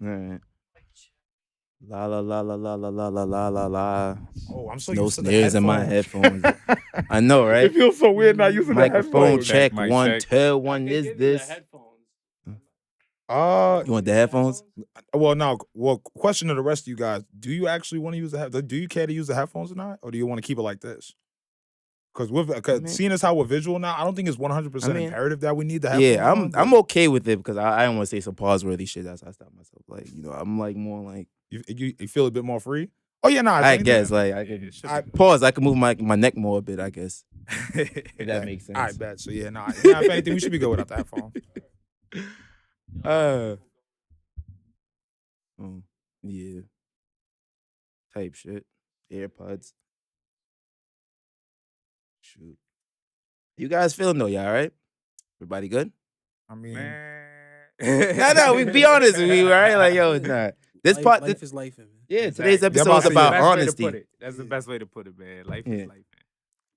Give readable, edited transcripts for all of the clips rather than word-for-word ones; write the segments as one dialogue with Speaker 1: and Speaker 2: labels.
Speaker 1: All right. La la la la la la la la la la la.
Speaker 2: Oh, I'm so
Speaker 1: No
Speaker 2: used to the
Speaker 1: snares in my
Speaker 2: headphones.
Speaker 1: headphones. I know,
Speaker 2: It
Speaker 1: right?
Speaker 2: feels so weird not using the
Speaker 1: Microphone
Speaker 2: headphones.
Speaker 1: check.
Speaker 3: Mic
Speaker 1: One,
Speaker 3: check.
Speaker 1: two, one. Is this? You want the headphones?
Speaker 2: Well, question to the rest of you guys: do you actually want to use the headphones? Do you care to use the headphones or not, or do you want to keep it like this? Because seeing as how we're visual now, I don't think it's 100% imperative that we need the headphones.
Speaker 1: Yeah, I'm okay with it because I don't want to say some pause-worthy shit. That's how I stop myself. Like, I'm like more like
Speaker 2: you feel a bit more free. Oh yeah,
Speaker 1: I guess like I can pause. I can move my neck more a bit. I guess if that makes sense.
Speaker 2: I bet. So yeah, if anything, we should be good without the headphones.
Speaker 1: Yeah, type shit. AirPods. Shoot. You guys feeling though? Y'all all right? Everybody good?
Speaker 2: I mean,
Speaker 1: no, we be honest with you, right? Like, yo, nah. This
Speaker 4: life is life, man.
Speaker 1: Yeah, today's episode is about honesty.
Speaker 3: That's the best way to put it, man. Life is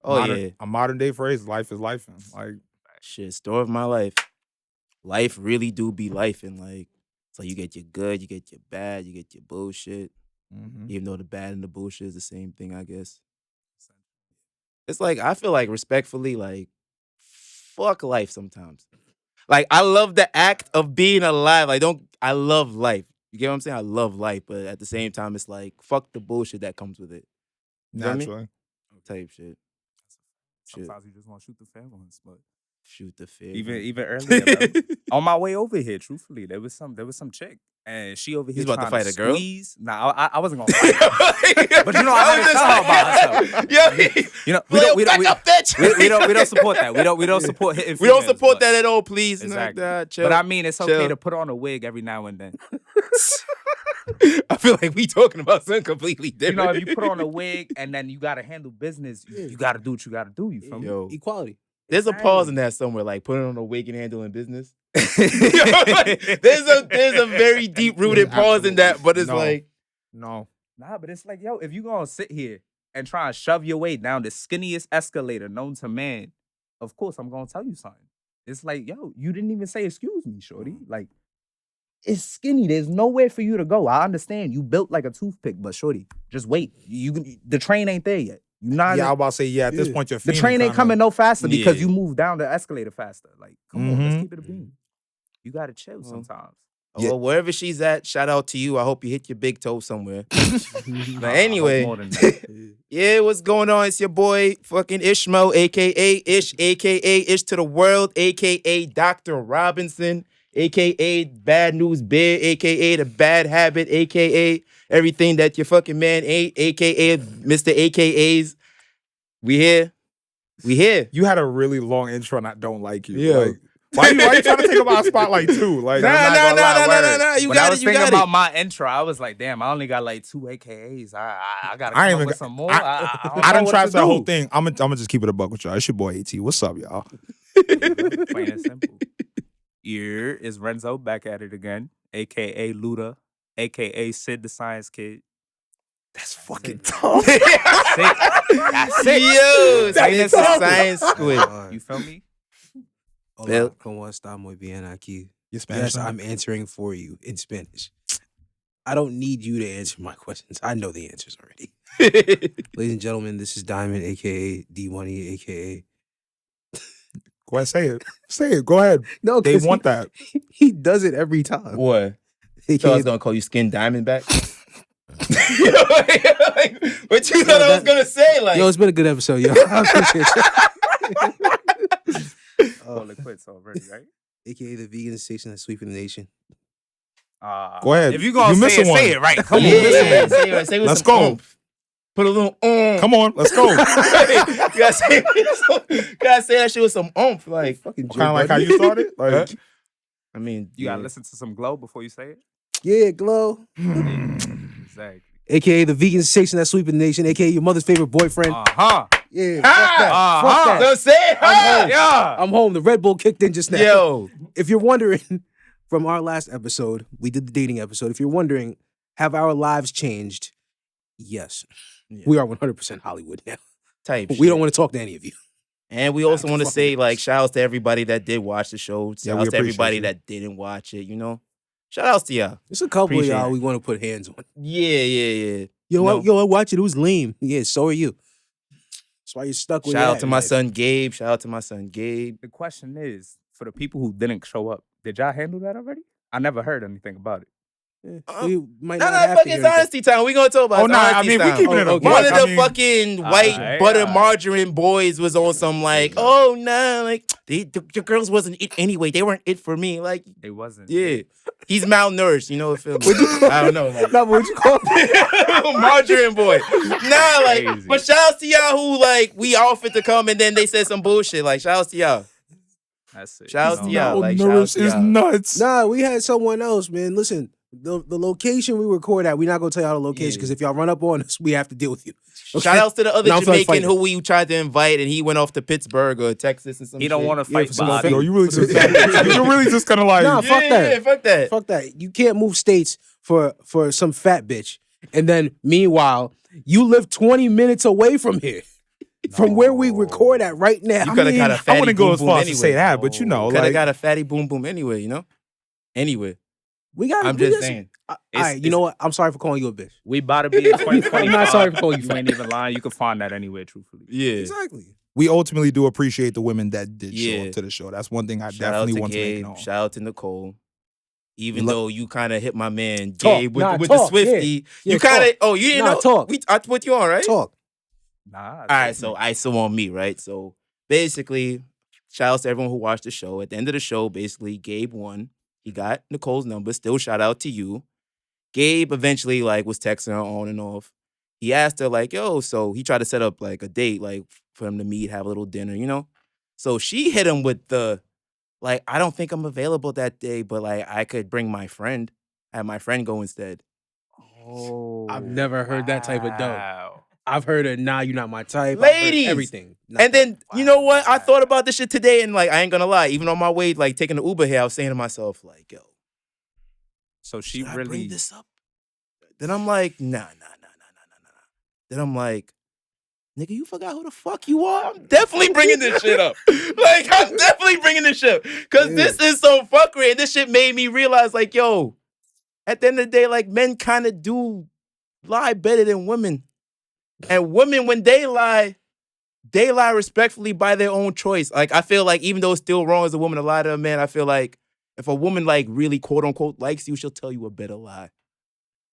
Speaker 3: life.
Speaker 2: A modern day phrase: life is life. Like
Speaker 1: shit, story of my life. Life really do be life, and like, so you get your good, you get your bad, you get your bullshit. Even though the bad and the bullshit is the same thing, I guess. It's like I feel like respectfully, like, fuck life sometimes. Like I love the act of being alive. I love life. You get what I'm saying? I love life, but at the same time, it's like fuck the bullshit that comes with it. You know
Speaker 2: naturally,
Speaker 1: type shit.
Speaker 3: Sometimes you just want to shoot the fair ones, but
Speaker 1: shoot the fair.
Speaker 3: Even earlier, on my way over here, truthfully, there was some chick, and she over here
Speaker 1: He's about to fight a girl.
Speaker 3: Nah, I wasn't gonna fight her. But I had to tell her about herself. We don't support that. We don't support hitting.
Speaker 1: We don't support that at all, please.
Speaker 3: Exactly.
Speaker 1: Chill,
Speaker 3: but I mean, it's okay to put on a wig every now and then.
Speaker 1: I feel like we talking about something completely different.
Speaker 3: If you put on a wig and then you gotta handle business, you gotta do what you gotta do. You feel me?
Speaker 4: Equality.
Speaker 1: There's a pause in that somewhere, like putting on a wig and handling business. There's a very deep rooted pause in that, but it's
Speaker 2: nah,
Speaker 3: but it's like, yo, if you gonna sit here and try and shove your way down the skinniest escalator known to man, of course I'm gonna tell you something. It's like, yo, you didn't even say excuse me, shorty. Like, it's skinny. There's nowhere for you to go. I understand you built like a toothpick, but shorty, just wait. The train ain't there yet.
Speaker 2: I was about to say, at this point,
Speaker 3: the train ain't coming no faster because you moved down the escalator faster. Like, come on, let's keep it a beam. You gotta chill sometimes.
Speaker 1: Well, wherever she's at, shout out to you. I hope you hit your big toe somewhere. But anyway, yeah, what's going on? It's your boy, fucking Ishmael, aka Ish, aka Ish to the world, aka Dr. Robinson, aka Bad News Bear, aka The Bad Habit, aka everything that your fucking man ate, aka Mr. AKAs. We here.
Speaker 2: You had a really long intro and I don't like you.
Speaker 1: Yeah.
Speaker 2: Like, why you trying to take up our spotlight too? Like,
Speaker 1: nah. You
Speaker 3: when
Speaker 1: got
Speaker 3: I was
Speaker 1: it.
Speaker 3: thinking about my intro, I was like, damn, I only got like 2 AKAs. I gotta come up with some more.
Speaker 2: I done tried that whole thing. I'm gonna just keep it a buck with y'all. It's your boy AT. What's up, y'all?
Speaker 3: Plain and simple. Here is Renzo back at it again, aka Luda, aka Sid the Science Kid.
Speaker 2: That's fucking tough.
Speaker 3: That's it.
Speaker 1: Yo,
Speaker 3: That's
Speaker 1: the science squid.
Speaker 3: You feel me?
Speaker 4: Hola, ¿cómo está? Muy bien aquí.
Speaker 2: Your Spanish?
Speaker 4: Yes, I'm answering for you in Spanish. I don't need you to answer my questions. I know the answers already. Ladies and gentlemen, this is Diamond, a.k.a. D1E, a.k.a.
Speaker 2: Go ahead, say it. Say it. Go ahead.
Speaker 4: No,
Speaker 2: they want that.
Speaker 4: He does it every time.
Speaker 1: What? So I was gonna call you Skin Diamondback? What you thought I was gonna say? Like,
Speaker 4: yo, it's been a good episode, yo. I appreciate you.
Speaker 3: Call it quits already, right?
Speaker 4: AKA the vegan station that's sweeping the nation.
Speaker 2: Go ahead.
Speaker 3: If you're gonna say it right. Come on.
Speaker 1: Yeah, say it with
Speaker 2: let's
Speaker 1: some
Speaker 2: go.
Speaker 1: oomph. Put a little
Speaker 2: Come on, let's go.
Speaker 1: You gotta say that shit with some oomph, like
Speaker 4: fucking
Speaker 2: kind of like how you started. Like,
Speaker 1: I mean,
Speaker 3: You gotta listen to some Glow before you say it.
Speaker 4: Yeah, Glow.
Speaker 3: Exactly.
Speaker 4: AKA the vegan station that's sweeping the nation. AKA your mother's favorite boyfriend. Yeah, fuck that. Fuck that.
Speaker 1: So say it.
Speaker 4: I'm home.
Speaker 3: Yeah.
Speaker 4: I'm home. The Red Bull kicked in just now.
Speaker 1: Yo.
Speaker 4: If you're wondering, from our last episode, we did the dating episode. If you're wondering, have our lives changed? Yes.
Speaker 1: Yeah.
Speaker 4: We are 100% Hollywood now.
Speaker 1: Type.
Speaker 4: We don't want to talk to any of you.
Speaker 1: And we also want to say, like, shout outs to everybody that did watch the show. Shout outs to everybody
Speaker 2: appreciate
Speaker 1: that didn't watch it, you know? Shout outs to y'all.
Speaker 4: There's a couple
Speaker 1: Appreciate
Speaker 4: of y'all
Speaker 1: it.
Speaker 4: we want to put hands on.
Speaker 1: Yeah.
Speaker 4: Yo, watch it. It was lame. Yeah, so are you. That's why you're stuck with
Speaker 1: Shout
Speaker 4: that
Speaker 1: out to my son Gabe. Shout out to my son Gabe.
Speaker 3: The question is, for the people who didn't show up, did y'all handle that already? I never heard anything about it.
Speaker 4: We might
Speaker 1: No,
Speaker 4: not have to
Speaker 1: fucking
Speaker 4: hear
Speaker 1: it's honesty time. We gonna talk about
Speaker 2: Oh, nah, I
Speaker 1: honesty
Speaker 2: mean, we
Speaker 1: time.
Speaker 2: keeping it a
Speaker 4: okay.
Speaker 2: buck.
Speaker 1: One of
Speaker 2: I
Speaker 1: the
Speaker 2: mean,
Speaker 1: fucking white
Speaker 3: Alright,
Speaker 1: butter
Speaker 3: alright.
Speaker 1: margarine boys was on some like, oh no, like the girls wasn't it anyway. They weren't it for me. Like,
Speaker 3: It wasn't.
Speaker 1: yeah, he's malnourished. You know what feel me? I don't know. Like,
Speaker 4: No, but what you call it?
Speaker 1: margarine boy. Nah, like,
Speaker 3: Crazy.
Speaker 1: but shout outs to y'all who like we all fit to come and then they said some bullshit. Like, shout outs to y'all.
Speaker 3: That's it.
Speaker 1: Shout outs to y'all. Like, shout outs
Speaker 2: Nourished
Speaker 1: to
Speaker 2: is
Speaker 1: y'all.
Speaker 2: nuts.
Speaker 4: Nah, we had someone else, man. Listen, the location we record at, we're not gonna tell y'all the location because if y'all run up on us, we have to deal with you. Okay?
Speaker 1: Shout outs to the other
Speaker 4: And I'm
Speaker 1: Jamaican
Speaker 4: fighting.
Speaker 1: who we tried to invite and he went off to Pittsburgh or Texas and some
Speaker 3: He
Speaker 1: shit.
Speaker 3: don't want to
Speaker 4: Yeah,
Speaker 3: fight
Speaker 4: for some
Speaker 3: Bobby.
Speaker 2: Yo, you really just you're really just kind of like
Speaker 4: Nah, fuck that.
Speaker 1: Yeah, fuck that.
Speaker 4: Fuck that. You can't move states for some fat bitch. And then meanwhile, you live 20 minutes away from here. From where we record at right now.
Speaker 1: You could have got a
Speaker 2: I
Speaker 1: fatty
Speaker 2: wouldn't go
Speaker 1: boom
Speaker 2: as
Speaker 1: boom
Speaker 2: far as
Speaker 1: anyway.
Speaker 2: to say that, but you know,
Speaker 1: Could have
Speaker 2: like
Speaker 1: got a fatty boom boom anyway, you know? Anyway,
Speaker 4: We got
Speaker 1: I'm just saying.
Speaker 4: All right, you know what? I'm sorry for calling you a bitch.
Speaker 3: We about to be in 2025.
Speaker 4: I'm not sorry for calling you
Speaker 3: You ain't even lying. You can find that anywhere, truthfully.
Speaker 1: Yeah.
Speaker 4: Exactly.
Speaker 2: we ultimately do appreciate the women that did show
Speaker 1: Yeah.
Speaker 2: up to the show. That's one thing I
Speaker 1: Shout out
Speaker 2: definitely
Speaker 1: to
Speaker 2: want to make
Speaker 1: Gabe.
Speaker 2: known.
Speaker 1: Shout out to Nicole. Even
Speaker 2: Look-
Speaker 1: though you kind of hit my man
Speaker 4: Talk.
Speaker 1: Gabe with,
Speaker 4: Nah,
Speaker 1: with
Speaker 4: talk.
Speaker 1: the Swiftie.
Speaker 4: Yeah,
Speaker 1: You kind of,
Speaker 4: talk.
Speaker 1: oh, you didn't
Speaker 4: Nah,
Speaker 1: know?
Speaker 4: talk.
Speaker 1: I put you on, right?
Speaker 4: Talk.
Speaker 3: Nah.
Speaker 1: All right, so ISO on me, right? So basically, shout out to everyone who watched the show. At the end of the show, basically, Gabe won. He got Nicole's number. Still shout out to you. Gabe eventually like was texting her on and off. He asked her like, yo, so he tried to set up like a date, like for him to meet, have a little dinner, you know? So she hit him with the, like, I don't think I'm available that day, but like I could bring my friend. Have my friend go instead.
Speaker 3: Oh,
Speaker 4: I've never heard that type of dope.
Speaker 3: wow.
Speaker 4: I've heard a nah, you're not my type. I've heard
Speaker 1: Ladies!
Speaker 4: everything.
Speaker 1: And then, you know what? I thought about this shit today and like, I ain't gonna lie, even on my way, like taking the Uber here, I was saying to myself, like, yo,
Speaker 3: So she
Speaker 1: should I
Speaker 3: really
Speaker 1: bring this up? Then I'm like, nah. Then I'm like, nigga, you forgot who the fuck you are? I'm definitely bringing this shit up. Like, I'm definitely bringing this shit up. Because this is some fuckery. And this shit made me realize, like, yo, at the end of the day, like, men kind of do lie better than women. And women, when they lie respectfully by their own choice. Like, I feel like even though it's still wrong as a woman to lie to a man, I feel like if a woman, like, really, quote unquote, likes you, she'll tell you a better lie.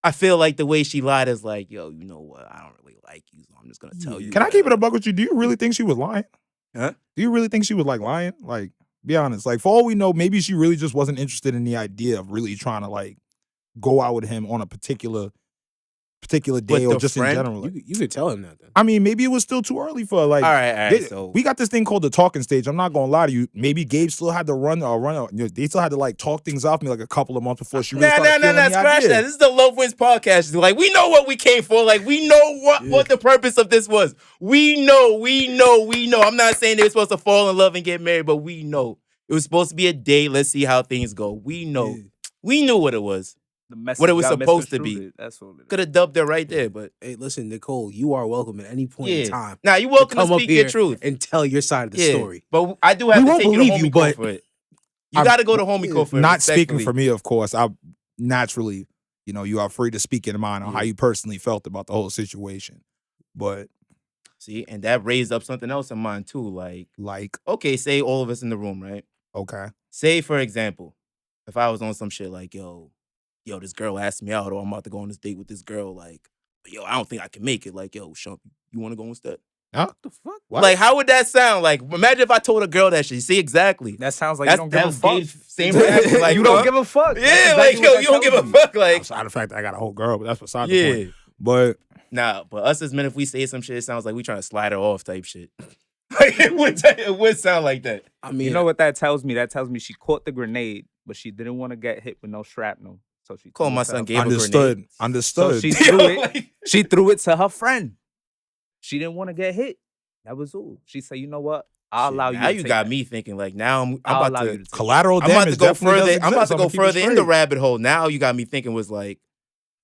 Speaker 1: I feel like the way she lied is like, yo, you know what? I don't really like you, so I'm just gonna tell you.
Speaker 2: Can I keep it a buck with you? Do you really think she was lying?
Speaker 1: Huh?
Speaker 2: Do you really think she was like lying? Like, be honest. Like, for all we know, maybe she really just wasn't interested in the idea of really trying to like go out with him on a particular day or
Speaker 1: the
Speaker 2: just
Speaker 1: friend?
Speaker 2: in general. Like,
Speaker 4: You could tell him that then.
Speaker 2: I mean, maybe it was still too early for her. Like,
Speaker 1: All right. So
Speaker 2: we got this thing called the talking stage. I'm not gonna lie to you. Maybe Gabe still had to run. They still had to like talk things off me like a couple of months before she really started feeling the
Speaker 1: scratch
Speaker 2: idea.
Speaker 1: that. This is the Love Wins podcast. Like, we know what we came for. Like, we know what the purpose of this was. We know. I'm not saying they were supposed to fall in love and get married, but we know. It was supposed to be a date. Let's see how things go. We know.
Speaker 4: Yeah.
Speaker 1: We knew what it was.
Speaker 3: the message
Speaker 1: What it was
Speaker 3: got
Speaker 1: supposed to be.
Speaker 3: misconstrued. That's all it is.
Speaker 1: Could have dubbed her right there, but
Speaker 4: Hey, listen, Nicole, you are welcome at any point in time
Speaker 1: Now, you welcome to
Speaker 4: come up
Speaker 1: speak
Speaker 4: here
Speaker 1: your truth.
Speaker 4: and tell your side of the story.
Speaker 1: But I do have
Speaker 4: We
Speaker 1: to
Speaker 4: won't
Speaker 1: take you to
Speaker 4: believe
Speaker 1: homie
Speaker 4: you,
Speaker 1: court
Speaker 4: but-
Speaker 1: for it. You got to go to homie court for it.
Speaker 2: Not speaking
Speaker 1: respectfully.
Speaker 2: for me, of course. I naturally, you are free to speak your mind on how you personally felt about the whole situation. But
Speaker 1: See, and that raised up something else in mine too. Like, okay, say all of us in the room, right?
Speaker 2: okay.
Speaker 1: Say, for example, if I was on some shit like, yo, this girl asked me out, or I'm about to go on this date with this girl, like, yo, I don't think I can make it. Like, yo, Shump, you want to go instead?
Speaker 2: Huh?
Speaker 4: The fuck?
Speaker 2: What?
Speaker 1: Like, how would that sound? Like, imagine if I told a girl that shit. See, exactly.
Speaker 3: That sounds like you don't give a fuck.
Speaker 1: Same reaction. Like,
Speaker 3: you don't give a fuck.
Speaker 1: Yeah,
Speaker 3: That's
Speaker 1: like,
Speaker 3: exactly
Speaker 1: yo,
Speaker 3: what
Speaker 1: you don't
Speaker 3: that
Speaker 1: give a
Speaker 3: tells me.
Speaker 1: fuck. Like,
Speaker 2: Outside the fact that I got a whole girl, but that's beside the
Speaker 1: yeah.
Speaker 2: point. But
Speaker 1: Nah, but us as men, if we say some shit, it sounds like we trying to slide her off type shit. Like, it would sound like that.
Speaker 4: I mean,
Speaker 3: You know what that tells me? That tells me she caught the grenade, but she didn't want to get hit with no shrapnel. So she
Speaker 1: Call
Speaker 3: threw
Speaker 1: my
Speaker 3: it to
Speaker 1: son
Speaker 3: her
Speaker 1: Gabe a
Speaker 3: friend.
Speaker 1: grenade.
Speaker 2: understood.
Speaker 3: So she threw it.
Speaker 1: Like-
Speaker 3: She threw it to her friend. She didn't want to get hit. That was all. She said, "You know what? I'll
Speaker 1: Shit,
Speaker 3: allow you."
Speaker 1: Now
Speaker 3: to
Speaker 1: you
Speaker 3: take
Speaker 1: got
Speaker 3: that.
Speaker 1: me thinking like now I'm
Speaker 3: I'll
Speaker 1: about
Speaker 3: allow
Speaker 1: to
Speaker 3: you to take
Speaker 2: Collateral
Speaker 1: I'm about
Speaker 2: damage
Speaker 1: to go
Speaker 2: definitely
Speaker 1: further.
Speaker 2: does
Speaker 1: I'm about
Speaker 2: exist.
Speaker 1: to
Speaker 2: I'm
Speaker 1: go
Speaker 2: gonna keep it
Speaker 1: further in the
Speaker 2: straight.
Speaker 1: rabbit hole. Now you got me thinking was like,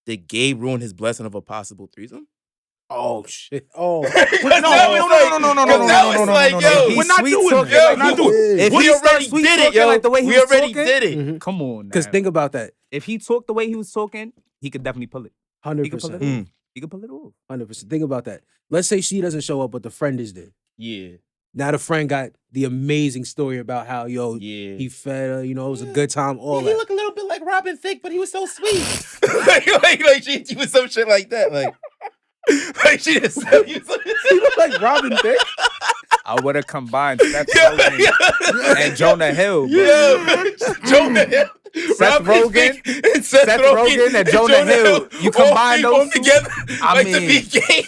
Speaker 1: did Gabe ruin his blessing of a possible threesome?
Speaker 4: oh shit. Oh,
Speaker 2: No, no,
Speaker 3: We're not doing that.
Speaker 2: We're not doing it.
Speaker 3: If
Speaker 1: We
Speaker 3: he
Speaker 1: already
Speaker 3: starts sweet
Speaker 1: did it,
Speaker 3: talking
Speaker 1: yo.
Speaker 3: like the way he
Speaker 1: we
Speaker 3: was
Speaker 1: already
Speaker 3: talking,
Speaker 1: did it.
Speaker 4: Mhm.
Speaker 3: Come on,
Speaker 4: Because
Speaker 3: now.
Speaker 4: think about that.
Speaker 3: If he talked the way he was talking, he could definitely pull it.
Speaker 4: 100%.
Speaker 3: He could pull it off. He could pull it off.
Speaker 4: 100%. Think about that. Let's say she doesn't show up, but the friend is there.
Speaker 1: Yeah.
Speaker 4: Now the friend got the amazing story about how, he fed her, it was a good time, all that.
Speaker 1: He looked a little bit like Robin Thicke, but he was so sweet. like she was some shit like that. Like she just said
Speaker 4: He looked like Robin Thicke.
Speaker 3: I would have combined Seth Rogen and Jonah Hill. Bro.
Speaker 1: Yeah, Jonah Hill.
Speaker 3: Seth Rogen and Seth Rogen and Jonah Hill. You combine those two
Speaker 1: together.
Speaker 3: I
Speaker 1: to be Gabe.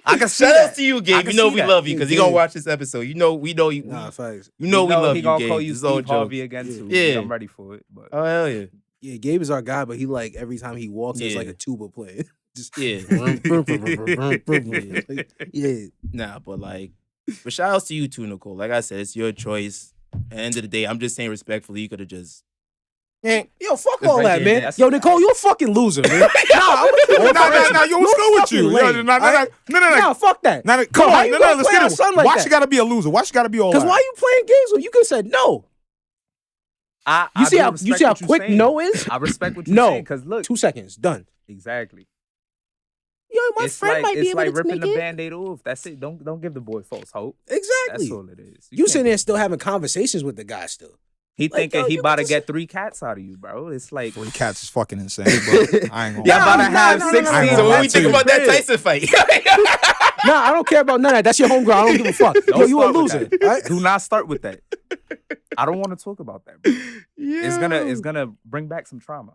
Speaker 3: I can see
Speaker 1: Shout
Speaker 3: that.
Speaker 1: out to you, Gabe. You know we love you because he gonna watch this episode. We know you.
Speaker 4: Nah, facts.
Speaker 1: We know we love
Speaker 3: he
Speaker 1: you,
Speaker 3: gonna
Speaker 1: Gabe.
Speaker 3: call you
Speaker 1: This is all
Speaker 3: Steve Harvey
Speaker 1: jokes.
Speaker 3: again too.
Speaker 1: Yeah.
Speaker 3: I'm ready for it. But
Speaker 1: Oh hell yeah.
Speaker 4: Yeah, Gabe is our guy, but he like every time he walks, it's like
Speaker 1: Yeah.
Speaker 4: a tuba playing. Just
Speaker 1: Yeah.
Speaker 4: yeah.
Speaker 1: Nah, but shout outs to you too, Nicole. Like I said, it's your choice. At the end of the day, I'm just saying respectfully, you could have just.
Speaker 4: Yo, fuck
Speaker 3: It's
Speaker 4: all
Speaker 3: right
Speaker 4: that,
Speaker 3: there,
Speaker 4: man.
Speaker 3: that's
Speaker 4: Yo,
Speaker 3: a
Speaker 4: Nicole, you a fucking loser, man. Nah,
Speaker 2: Yo, what's good with you? No.
Speaker 4: Nah, fuck that.
Speaker 2: Come
Speaker 4: how
Speaker 2: on,
Speaker 4: you
Speaker 2: no,
Speaker 4: gonna
Speaker 2: let's
Speaker 4: play
Speaker 2: get
Speaker 4: our
Speaker 2: it.
Speaker 4: son like
Speaker 2: Why
Speaker 4: that?
Speaker 2: she gotta be a loser? Why she gotta be all that?
Speaker 4: Because why you playing games when you could have said no? You see how quick no is?
Speaker 3: I respect what you're
Speaker 4: No.
Speaker 3: saying because look,
Speaker 4: 2 seconds, done.
Speaker 3: exactly.
Speaker 4: Yo, my
Speaker 3: It's
Speaker 4: friend
Speaker 3: like
Speaker 4: might be
Speaker 3: it's
Speaker 4: able
Speaker 3: like
Speaker 4: to
Speaker 3: ripping
Speaker 4: make
Speaker 3: the
Speaker 4: it.
Speaker 3: Band-Aid off. That's it. Don't give the boy false hope.
Speaker 4: Exactly.
Speaker 3: That's all it is.
Speaker 4: You
Speaker 3: can't
Speaker 4: sitting
Speaker 3: be-
Speaker 4: there still having conversations with the guy still.
Speaker 3: He
Speaker 4: like,
Speaker 3: thinking
Speaker 4: yo,
Speaker 3: he
Speaker 4: you
Speaker 3: about to
Speaker 4: just-
Speaker 3: get 3 cats out of you, bro. It's like
Speaker 2: 3 cats is fucking insane, bro. I ain't gonna
Speaker 3: y'all
Speaker 2: lie.
Speaker 3: about to have 16.
Speaker 2: no.
Speaker 1: So what we
Speaker 2: That's
Speaker 1: think
Speaker 2: it.
Speaker 1: about that Tyson fight?
Speaker 4: Nah, I don't care about none of that. That's your homegrown. I don't give a fuck. Yo,
Speaker 3: Don't
Speaker 4: you a
Speaker 3: start with
Speaker 4: loser.
Speaker 3: that.
Speaker 4: Right?
Speaker 3: Do not start with that. I don't want to talk about that, bro. It's gonna bring back some trauma.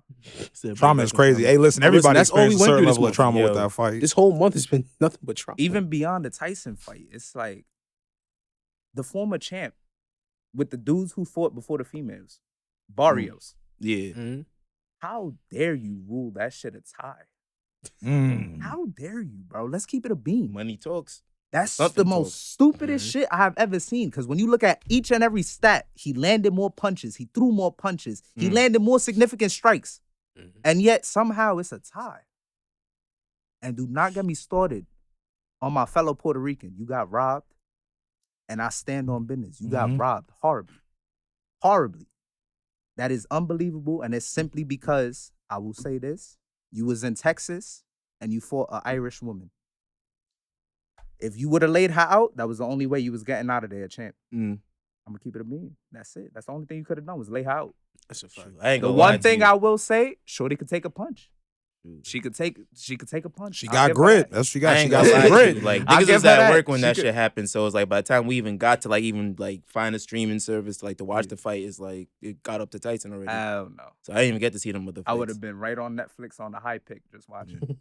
Speaker 2: Trauma is crazy. Hey, listen,
Speaker 4: Listen,
Speaker 2: everybody
Speaker 4: that's all we
Speaker 2: experienced a
Speaker 4: went
Speaker 2: certain
Speaker 4: through this
Speaker 2: level of
Speaker 4: month.
Speaker 2: trauma with
Speaker 1: Yo.
Speaker 2: that fight.
Speaker 4: This whole month has been nothing but trauma.
Speaker 3: Even beyond the Tyson fight, it's like the former champ with the dudes who fought before the females, Barrios.
Speaker 1: Yeah.
Speaker 4: Mhm.
Speaker 3: How dare you rule that shit a tie?
Speaker 2: Mm.
Speaker 3: How dare you, bro? Let's keep it a beam.
Speaker 1: Money talks.
Speaker 3: That's
Speaker 1: Something
Speaker 3: the most
Speaker 1: talks.
Speaker 3: stupidest shit I have ever seen. Because when you look at each and every stat, he landed more punches, he threw more punches, he landed more significant strikes, and yet somehow it's a tie. And do not get me started on my fellow Puerto Rican. You got robbed, and I stand on business. You got robbed horribly, horribly. That is unbelievable, and it's simply because I will say this: you was in Texas and you fought an Irish woman. If you would have laid her out, that was the only way you was getting out of there, champ. I'm gonna keep it a beam. That's it. That's the only thing you could have done was lay her out.
Speaker 4: That's a fact.
Speaker 1: I ain't
Speaker 3: The
Speaker 1: gonna lie
Speaker 3: one
Speaker 1: to
Speaker 3: thing
Speaker 1: you.
Speaker 3: I will say, Shorty could take a punch. She could take a punch.
Speaker 2: She
Speaker 3: I'll
Speaker 2: got
Speaker 3: give her
Speaker 2: grit.
Speaker 3: that.
Speaker 2: That's what she
Speaker 1: I
Speaker 2: got. She
Speaker 1: ain't
Speaker 2: got
Speaker 1: gonna
Speaker 2: some
Speaker 1: lie to
Speaker 2: grit.
Speaker 1: you. Like
Speaker 3: I'll
Speaker 1: niggas
Speaker 3: give
Speaker 1: was
Speaker 3: her
Speaker 1: at
Speaker 3: that.
Speaker 1: work when
Speaker 3: She
Speaker 1: that
Speaker 3: could-
Speaker 1: shit happened. So it's like by the time we even got to like even like find a streaming service to watch the fight, is like it got up to Tyson already.
Speaker 3: Hell no.
Speaker 1: So I didn't even get to see them with the fights.
Speaker 3: I would have been right on Netflix on the high pick just watching.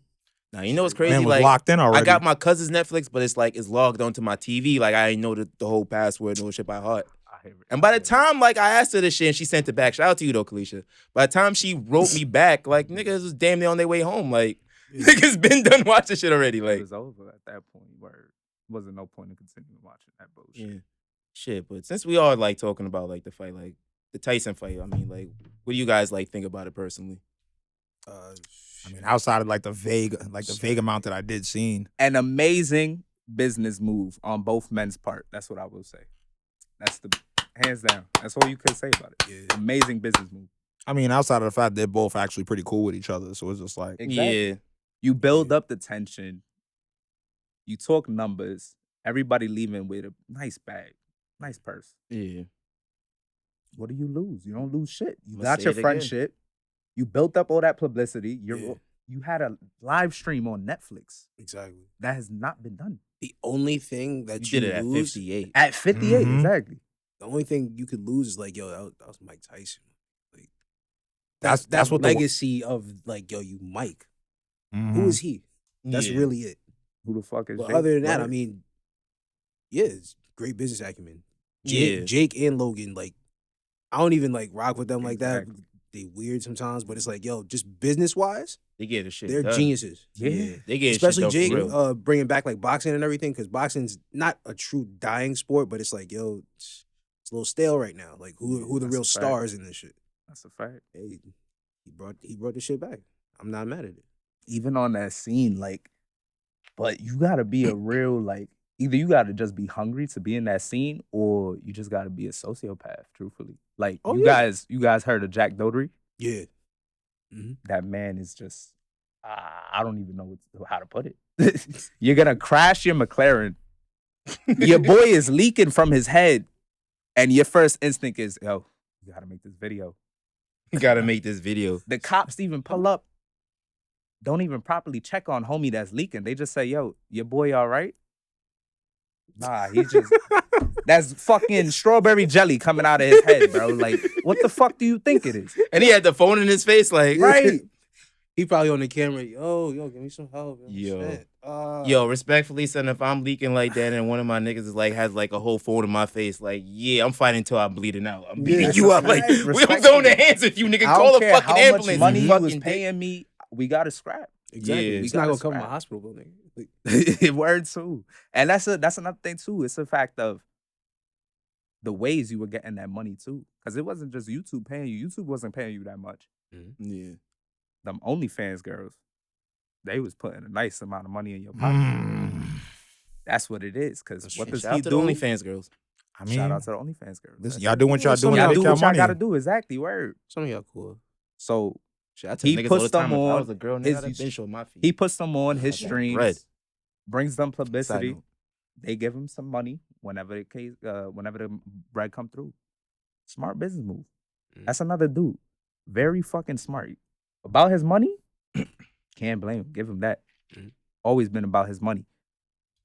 Speaker 1: Now you know what's crazy?
Speaker 2: Man was
Speaker 1: Like
Speaker 2: locked in already.
Speaker 1: I got my cousin's Netflix, but it's like it's logged onto my TV. Like I ain't know the whole password, no shit by heart.
Speaker 3: I hear it.
Speaker 1: And by the time like I asked her this shit and she sent it back, shout out to you though, Kalisha. By the time she wrote me back, like niggas was damn near on their way home. Like niggas been done watching shit already.
Speaker 3: It
Speaker 1: Like
Speaker 3: was over at that point. Word. Wasn't no point in continuing watching that bullshit.
Speaker 1: yeah, shit. But since we are like talking about like the fight, like the Tyson fight, I mean, like what do you guys like think about it personally?
Speaker 2: I mean, outside of like the vague amount that I did seen.
Speaker 3: An amazing business move on both men's part. That's what I will say. That's the hands down. That's all you could say about it.
Speaker 4: Yeah.
Speaker 3: Amazing business move.
Speaker 2: I mean, outside of the fact they're both actually pretty cool with each other, so it's just like
Speaker 3: Exactly.
Speaker 1: Yeah,
Speaker 3: You build up the tension. You talk numbers. Everybody leaving with a nice bag, nice purse.
Speaker 1: yeah.
Speaker 3: What do you lose? You don't lose shit. You
Speaker 1: I'ma
Speaker 3: got
Speaker 1: say
Speaker 3: your
Speaker 1: it again.
Speaker 3: friendship. You built up all that publicity.
Speaker 4: Yeah.
Speaker 3: You had a live stream on Netflix.
Speaker 4: Exactly.
Speaker 3: That has not been done.
Speaker 4: The only thing that
Speaker 1: You
Speaker 4: you
Speaker 1: did it at
Speaker 4: lose,
Speaker 1: 58.
Speaker 3: At 58,
Speaker 2: Mhm.
Speaker 3: exactly.
Speaker 4: the only thing you could lose is like, yo, that was Mike Tyson. Like
Speaker 2: That's
Speaker 4: that
Speaker 2: what the-
Speaker 4: legacy of like, yo, you Mike.
Speaker 2: Mhm.
Speaker 4: Who is he? That's
Speaker 1: Yeah.
Speaker 4: really it.
Speaker 3: Who the fuck is
Speaker 4: But
Speaker 3: Jake?
Speaker 4: other than that, I
Speaker 3: Word.
Speaker 4: mean, yeah, it's great business acumen.
Speaker 1: Yeah.
Speaker 4: Jake and Logan, like, I don't even like rock with them like that.
Speaker 3: Exactly.
Speaker 4: They weird sometimes, but it's like, yo, just business wise,
Speaker 1: They get the shit.
Speaker 4: they're
Speaker 1: done.
Speaker 4: geniuses.
Speaker 3: Yeah.
Speaker 1: They get
Speaker 4: Especially
Speaker 1: shit done
Speaker 4: Jake
Speaker 1: for real.
Speaker 4: bringing back like boxing and everything, because boxing's not a true dying sport, but it's like, yo, it's a little stale right now. Like, who are the
Speaker 3: that's
Speaker 4: real
Speaker 3: a fact.
Speaker 4: stars in this shit?
Speaker 3: That's a fact.
Speaker 4: Hey, he brought the shit back. I'm not mad at it.
Speaker 3: Even on that scene, like, but you gotta be a real, like, either you gotta just be hungry to be in that scene, or you just gotta be a sociopath, truthfully. Like,
Speaker 4: Oh,
Speaker 3: you
Speaker 4: yeah.
Speaker 3: guys heard of Jack Doherty?
Speaker 4: Yeah.
Speaker 3: that man is just, I don't even know how to put it. You're going to crash your McLaren. Your boy is leaking from his head. And your first instinct is, yo, you got to make this video.
Speaker 1: You got to make this video.
Speaker 3: The cops even pull up. Don't even properly check on homie that's leaking. They just say, yo, your boy all right? Nah, he just... That's fucking strawberry jelly coming out of his head, bro. Like, what the fuck do you think it is?
Speaker 1: And he had the phone in his face, like...
Speaker 3: Right.
Speaker 4: He probably on the camera, yo, give me some help.
Speaker 1: Yo, respectfully, son, if I'm leaking like that and one of my niggas is like has like a whole phone in my face, like, yeah, I'm fighting until I'm bleeding out. I'm beating you up. Like, we don't throw in the hands with you, nigga. Call a fucking ambulance.
Speaker 3: Much money he was paying me, we got to scrap.
Speaker 4: Exactly. It's not gonna come to my hospital bill, nigga.
Speaker 3: Word too. And that's another thing too. It's a fact of the ways you were getting that money too. Because it wasn't just YouTube paying you. YouTube wasn't paying you that much.
Speaker 1: Yeah.
Speaker 3: Them OnlyFans girls, they was putting a nice amount of money in your pocket. That's what it is. Because what does
Speaker 1: shout
Speaker 3: he
Speaker 1: out to
Speaker 3: do?
Speaker 1: the OnlyFans girls.
Speaker 2: I mean,
Speaker 3: Shout out to the OnlyFans girls.
Speaker 2: Listen, y'all do what y'all do.
Speaker 3: Y'all do what y'all
Speaker 2: money.
Speaker 3: gotta do. Exactly. Word.
Speaker 4: Some of y'all cool.
Speaker 3: So
Speaker 1: He
Speaker 3: puts
Speaker 1: puts
Speaker 3: them
Speaker 1: them on. If I
Speaker 3: on
Speaker 1: was a girl, nigga, I'd have been showing my feet.
Speaker 3: He puts them on his
Speaker 1: Okay.
Speaker 3: streams,
Speaker 1: Bread.
Speaker 3: brings them publicity.
Speaker 1: Side note.
Speaker 3: They give him some money whenever the bread come through. Smart business move. That's another dude. Very fucking smart. About his money, can't blame him. Give him that. Always been about his money.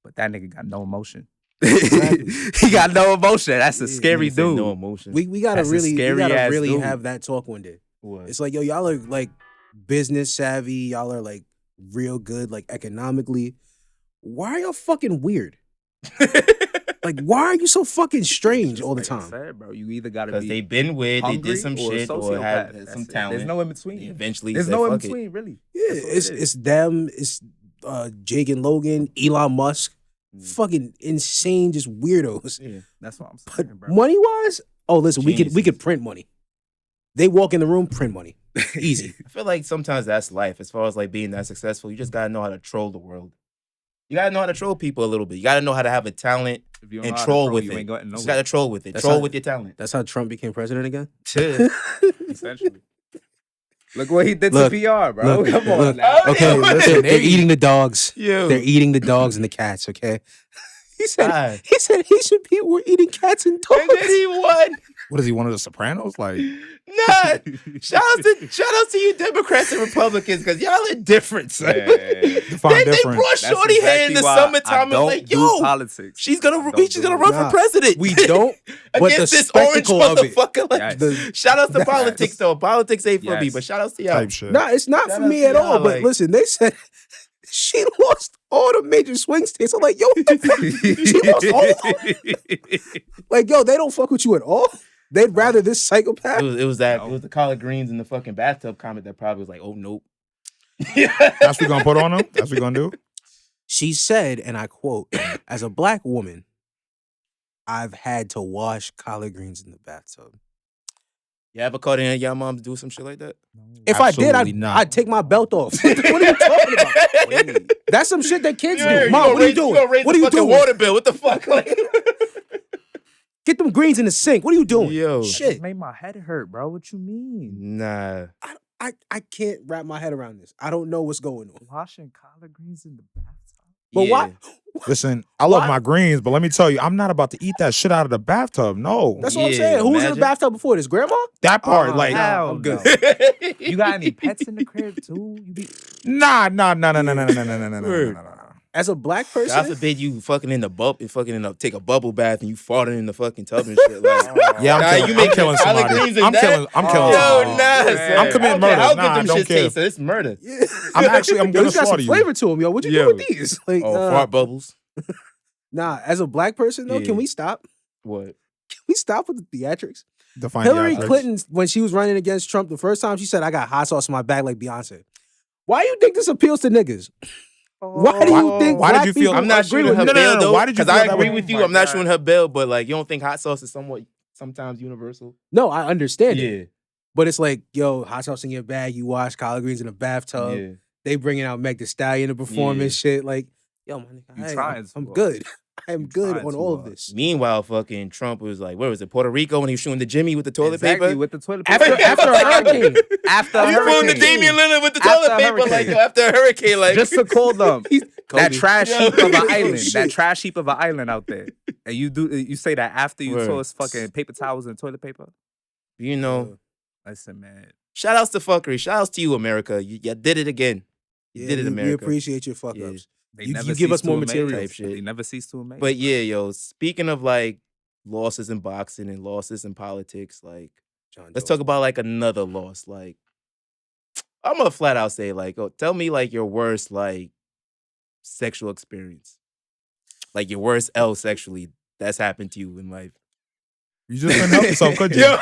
Speaker 3: But that nigga got no emotion. He got no emotion. That's a scary dude.
Speaker 1: No emotion.
Speaker 4: We gotta
Speaker 3: That's a
Speaker 4: really,
Speaker 3: scary-ass dude.
Speaker 4: have that talk one day.
Speaker 1: What?
Speaker 4: It's like, yo, y'all are like business savvy. Y'all are like real good, like economically. Why are y'all fucking weird? Like, why are you so fucking strange all the
Speaker 3: Like I
Speaker 4: time?
Speaker 3: said, bro, you either gotta
Speaker 1: Because
Speaker 3: be
Speaker 1: they've been weird, they
Speaker 3: hungry
Speaker 1: did some
Speaker 3: or a
Speaker 1: shit, or
Speaker 3: sociopath.
Speaker 1: had
Speaker 3: That's
Speaker 1: some
Speaker 3: it.
Speaker 1: talent.
Speaker 3: There's no in between.
Speaker 1: They eventually
Speaker 3: There's
Speaker 1: said,
Speaker 3: no in
Speaker 1: fuck it.
Speaker 3: between, really.
Speaker 4: Yeah,
Speaker 3: That's what it is.
Speaker 4: it's them, it's Jake and Logan, Elon Musk, fucking insane, just weirdos.
Speaker 1: Yeah.
Speaker 3: That's what I'm
Speaker 4: But
Speaker 3: saying, bro.
Speaker 4: money wise, oh listen, we
Speaker 1: Geniuses.
Speaker 4: could print money. They walk in the room, print money, easy.
Speaker 1: I feel like sometimes that's life. As far as like being that successful, you just gotta know how to troll the world. You gotta know how to troll people a little bit. You gotta know how to have a talent
Speaker 3: If you don't
Speaker 1: and
Speaker 3: know how to
Speaker 1: troll with
Speaker 3: you
Speaker 1: it.
Speaker 3: ain't going
Speaker 1: You just
Speaker 3: nowhere.
Speaker 1: gotta troll with it.
Speaker 4: That's
Speaker 1: Troll
Speaker 4: how-
Speaker 1: with your talent.
Speaker 4: That's how Trump became president again.
Speaker 3: Essentially. Look what he did
Speaker 4: Look,
Speaker 3: to PR, bro.
Speaker 4: look,
Speaker 3: Come on
Speaker 4: look.
Speaker 3: now.
Speaker 4: Okay, listen, they're eating the dogs.
Speaker 1: Yo.
Speaker 4: They're eating the dogs and the cats. Okay. He said
Speaker 1: God.
Speaker 4: he should be. We're eating cats and dogs.
Speaker 1: And then he won.
Speaker 2: What is he, one of the Sopranos? Like,
Speaker 1: Nah. Shout out to you Democrats and Republicans, because y'all are different, son.
Speaker 2: define
Speaker 1: They
Speaker 2: different.
Speaker 1: brought
Speaker 3: That's
Speaker 1: Shorty here in
Speaker 3: exactly
Speaker 1: the
Speaker 3: why
Speaker 1: summertime
Speaker 3: I
Speaker 1: and
Speaker 3: don't
Speaker 1: like,
Speaker 3: do
Speaker 1: yo,
Speaker 3: politics.
Speaker 1: she's
Speaker 3: I
Speaker 1: gonna
Speaker 3: don't
Speaker 1: she's
Speaker 3: do
Speaker 1: gonna
Speaker 3: it.
Speaker 1: run
Speaker 4: Nah,
Speaker 1: for president.
Speaker 4: We don't. But
Speaker 1: Against
Speaker 4: the
Speaker 1: this orange
Speaker 4: spectacle of it.
Speaker 1: motherfucker. Like,
Speaker 4: The-
Speaker 1: shout out to politics though. Politics ain't for me,
Speaker 3: Yes.
Speaker 1: but shout outs to y'all.
Speaker 2: Type shit.
Speaker 4: Nah, it's not
Speaker 1: Shout
Speaker 4: for
Speaker 1: out
Speaker 4: me
Speaker 1: to
Speaker 4: at all.
Speaker 1: y'all,
Speaker 4: But
Speaker 1: like-
Speaker 4: listen, they said she lost all the major swing states. I'm like, yo, what the fuck? She lost all of them? Like, yo, they don't fuck with you at all. They'd rather this psychopath.
Speaker 1: It was the collard greens in the fucking bathtub comment that probably was like, oh nope.
Speaker 2: That's what we gonna put on him? That's what we gonna do?
Speaker 4: She said, and I quote, as a black woman, I've had to wash collard greens in the bathtub.
Speaker 1: You ever caught any of y'all moms do some shit like that?
Speaker 4: If I did,
Speaker 2: Absolutely not.
Speaker 4: I'd take my belt off. What are you talking about? That's some shit that kids do. Mom, what are you doing? What are you doing?
Speaker 1: Water bill. What the fuck? Like,
Speaker 4: Get them greens in the sink. What are you doing?
Speaker 1: yo,
Speaker 4: Shit.
Speaker 3: It made my head hurt, bro. What you mean?
Speaker 1: nah.
Speaker 4: I can't wrap my head around this. I don't know what's going on.
Speaker 3: Washing collard greens in the bathtub?
Speaker 4: But
Speaker 1: Yeah.
Speaker 4: why?
Speaker 2: Listen, I love
Speaker 4: Why?
Speaker 2: my greens, but let me tell you, I'm not about to eat that shit out of the bathtub. No.
Speaker 4: That's what I'm
Speaker 1: Yeah,
Speaker 4: saying. Who was in the
Speaker 1: imagine.
Speaker 4: bathtub before this? Grandma?
Speaker 2: That part, like,
Speaker 3: hell
Speaker 4: I'm good.
Speaker 3: no. You got any pets in the crib too? You be
Speaker 2: nah.
Speaker 4: As a black
Speaker 1: God
Speaker 4: person,
Speaker 1: forbid you fucking in the take a bubble bath and you farting in the fucking tub and shit. Like,
Speaker 2: Yeah, I'm
Speaker 1: Nah,
Speaker 2: killing,
Speaker 1: you make
Speaker 2: I'm killing
Speaker 1: collard
Speaker 2: somebody.
Speaker 1: greens and
Speaker 2: I'm
Speaker 1: that?
Speaker 2: killing
Speaker 1: Yo,
Speaker 2: somebody.
Speaker 1: nah,
Speaker 3: man.
Speaker 1: son.
Speaker 2: I'm committing
Speaker 1: I don't care
Speaker 2: murder.
Speaker 1: how
Speaker 2: Nah,
Speaker 1: good
Speaker 2: I
Speaker 1: them
Speaker 2: don't
Speaker 1: shit
Speaker 2: care.
Speaker 1: taste. It's murder.
Speaker 2: I'm
Speaker 4: yo,
Speaker 2: gonna
Speaker 4: he's got
Speaker 2: slaughter
Speaker 4: some
Speaker 2: you.
Speaker 4: flavor to him, yo. What you
Speaker 1: Yo.
Speaker 4: doing with these? Like,
Speaker 1: Oh, fart bubbles.
Speaker 4: nah. As a black person, though,
Speaker 1: Yeah.
Speaker 4: can we stop?
Speaker 1: What?
Speaker 4: Can we stop with the theatrics?
Speaker 2: Define
Speaker 4: Hillary
Speaker 2: theatrics.
Speaker 4: Clinton, when she was running against Trump, the first time she said, "I got hot sauce in my bag like Beyonce." Why do you think this appeals to niggas? Why do you think
Speaker 2: why did
Speaker 4: black
Speaker 2: you feel-
Speaker 4: people
Speaker 1: I'm not
Speaker 4: agree
Speaker 1: shooting
Speaker 4: with
Speaker 1: her
Speaker 2: No,
Speaker 4: me?
Speaker 2: no,
Speaker 1: bail
Speaker 2: no,
Speaker 1: though.
Speaker 2: why did you
Speaker 1: Because I
Speaker 2: feel that
Speaker 1: agree
Speaker 2: way?
Speaker 1: with you.
Speaker 3: Oh my
Speaker 1: I'm not
Speaker 3: God.
Speaker 1: shooting her bail, but like you don't think hot sauce is sometimes universal?
Speaker 4: No, I understand it.
Speaker 1: Yeah.
Speaker 4: But it's like, yo, hot sauce in your bag, you wash collard greens in a bathtub.
Speaker 1: Yeah.
Speaker 4: They bringing out Meg Thee Stallion to perform
Speaker 1: Yeah.
Speaker 4: and shit. Like, yo, my nigga,
Speaker 3: You
Speaker 4: hey,
Speaker 3: trying
Speaker 4: I'm
Speaker 3: to.
Speaker 4: good. I am good on all of this.
Speaker 1: Meanwhile, fucking Trump was like, where was it? Puerto Rico when he was shooting the Jimmy with the toilet paper?
Speaker 3: With the toilet paper.
Speaker 4: After a hurricane.
Speaker 3: After a
Speaker 1: He's
Speaker 3: hurricane.
Speaker 1: pulling the Damian Lillard with the
Speaker 3: After
Speaker 1: toilet
Speaker 3: a
Speaker 1: paper, like,
Speaker 3: hurricane.
Speaker 1: yo, after a hurricane, like.
Speaker 3: Just to call them that trash heap of an island.
Speaker 4: Shit.
Speaker 3: That trash heap of an island out there. And you say that after you
Speaker 1: Word.
Speaker 3: toss fucking paper towels and toilet paper?
Speaker 1: You know.
Speaker 3: Listen, man.
Speaker 1: Shout outs to fuckery. Shout outs to you, America. You did it again. You did it, America.
Speaker 4: We appreciate your fuck
Speaker 1: Yeah.
Speaker 4: ups.
Speaker 3: They
Speaker 4: You
Speaker 3: never
Speaker 4: give us
Speaker 3: cease
Speaker 4: more
Speaker 3: to amaze.
Speaker 4: material.
Speaker 1: Type shit.
Speaker 3: They never cease to amaze.
Speaker 1: But yeah, yo, speaking of like losses in boxing and losses in politics, like, let's talk about like another loss. Like, I'm gonna flat out say, like, oh, tell me like your worst like sexual experience, like your worst L sexually that's happened to you in life.
Speaker 2: You just couldn't help yourself, could you?
Speaker 1: Yo,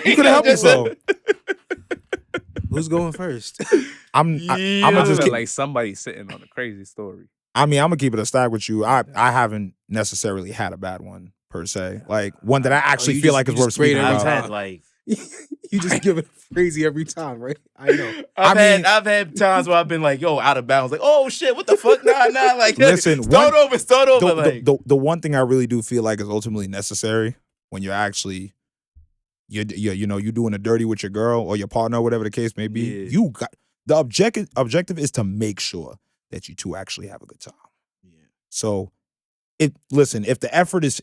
Speaker 2: You couldn't help yourself.
Speaker 4: Who's going first?
Speaker 2: I'm
Speaker 3: I
Speaker 2: gonna
Speaker 3: just
Speaker 2: just
Speaker 3: like somebody sitting on a crazy story.
Speaker 2: I'm gonna keep it a stack with you. I haven't necessarily had a bad one per se. Like one that I actually
Speaker 4: you
Speaker 2: feel
Speaker 4: just-
Speaker 2: like is
Speaker 4: you
Speaker 2: worth
Speaker 4: just sprayed
Speaker 2: speaking
Speaker 4: every
Speaker 1: I've
Speaker 2: about.
Speaker 1: had like
Speaker 4: You just give it crazy every time, right? I know.
Speaker 1: I've had times where I've been like, yo, out of bounds, like, oh shit, what the fuck? Nah, like,
Speaker 2: Listen,
Speaker 1: start over.
Speaker 2: The one thing I really do feel like is ultimately necessary when you're actually you're doing a dirty with your girl or your partner, whatever the case may be.
Speaker 1: Yeah.
Speaker 2: You got the objective is to make sure that you two actually have a good time.
Speaker 1: Yeah.
Speaker 2: So if the effort is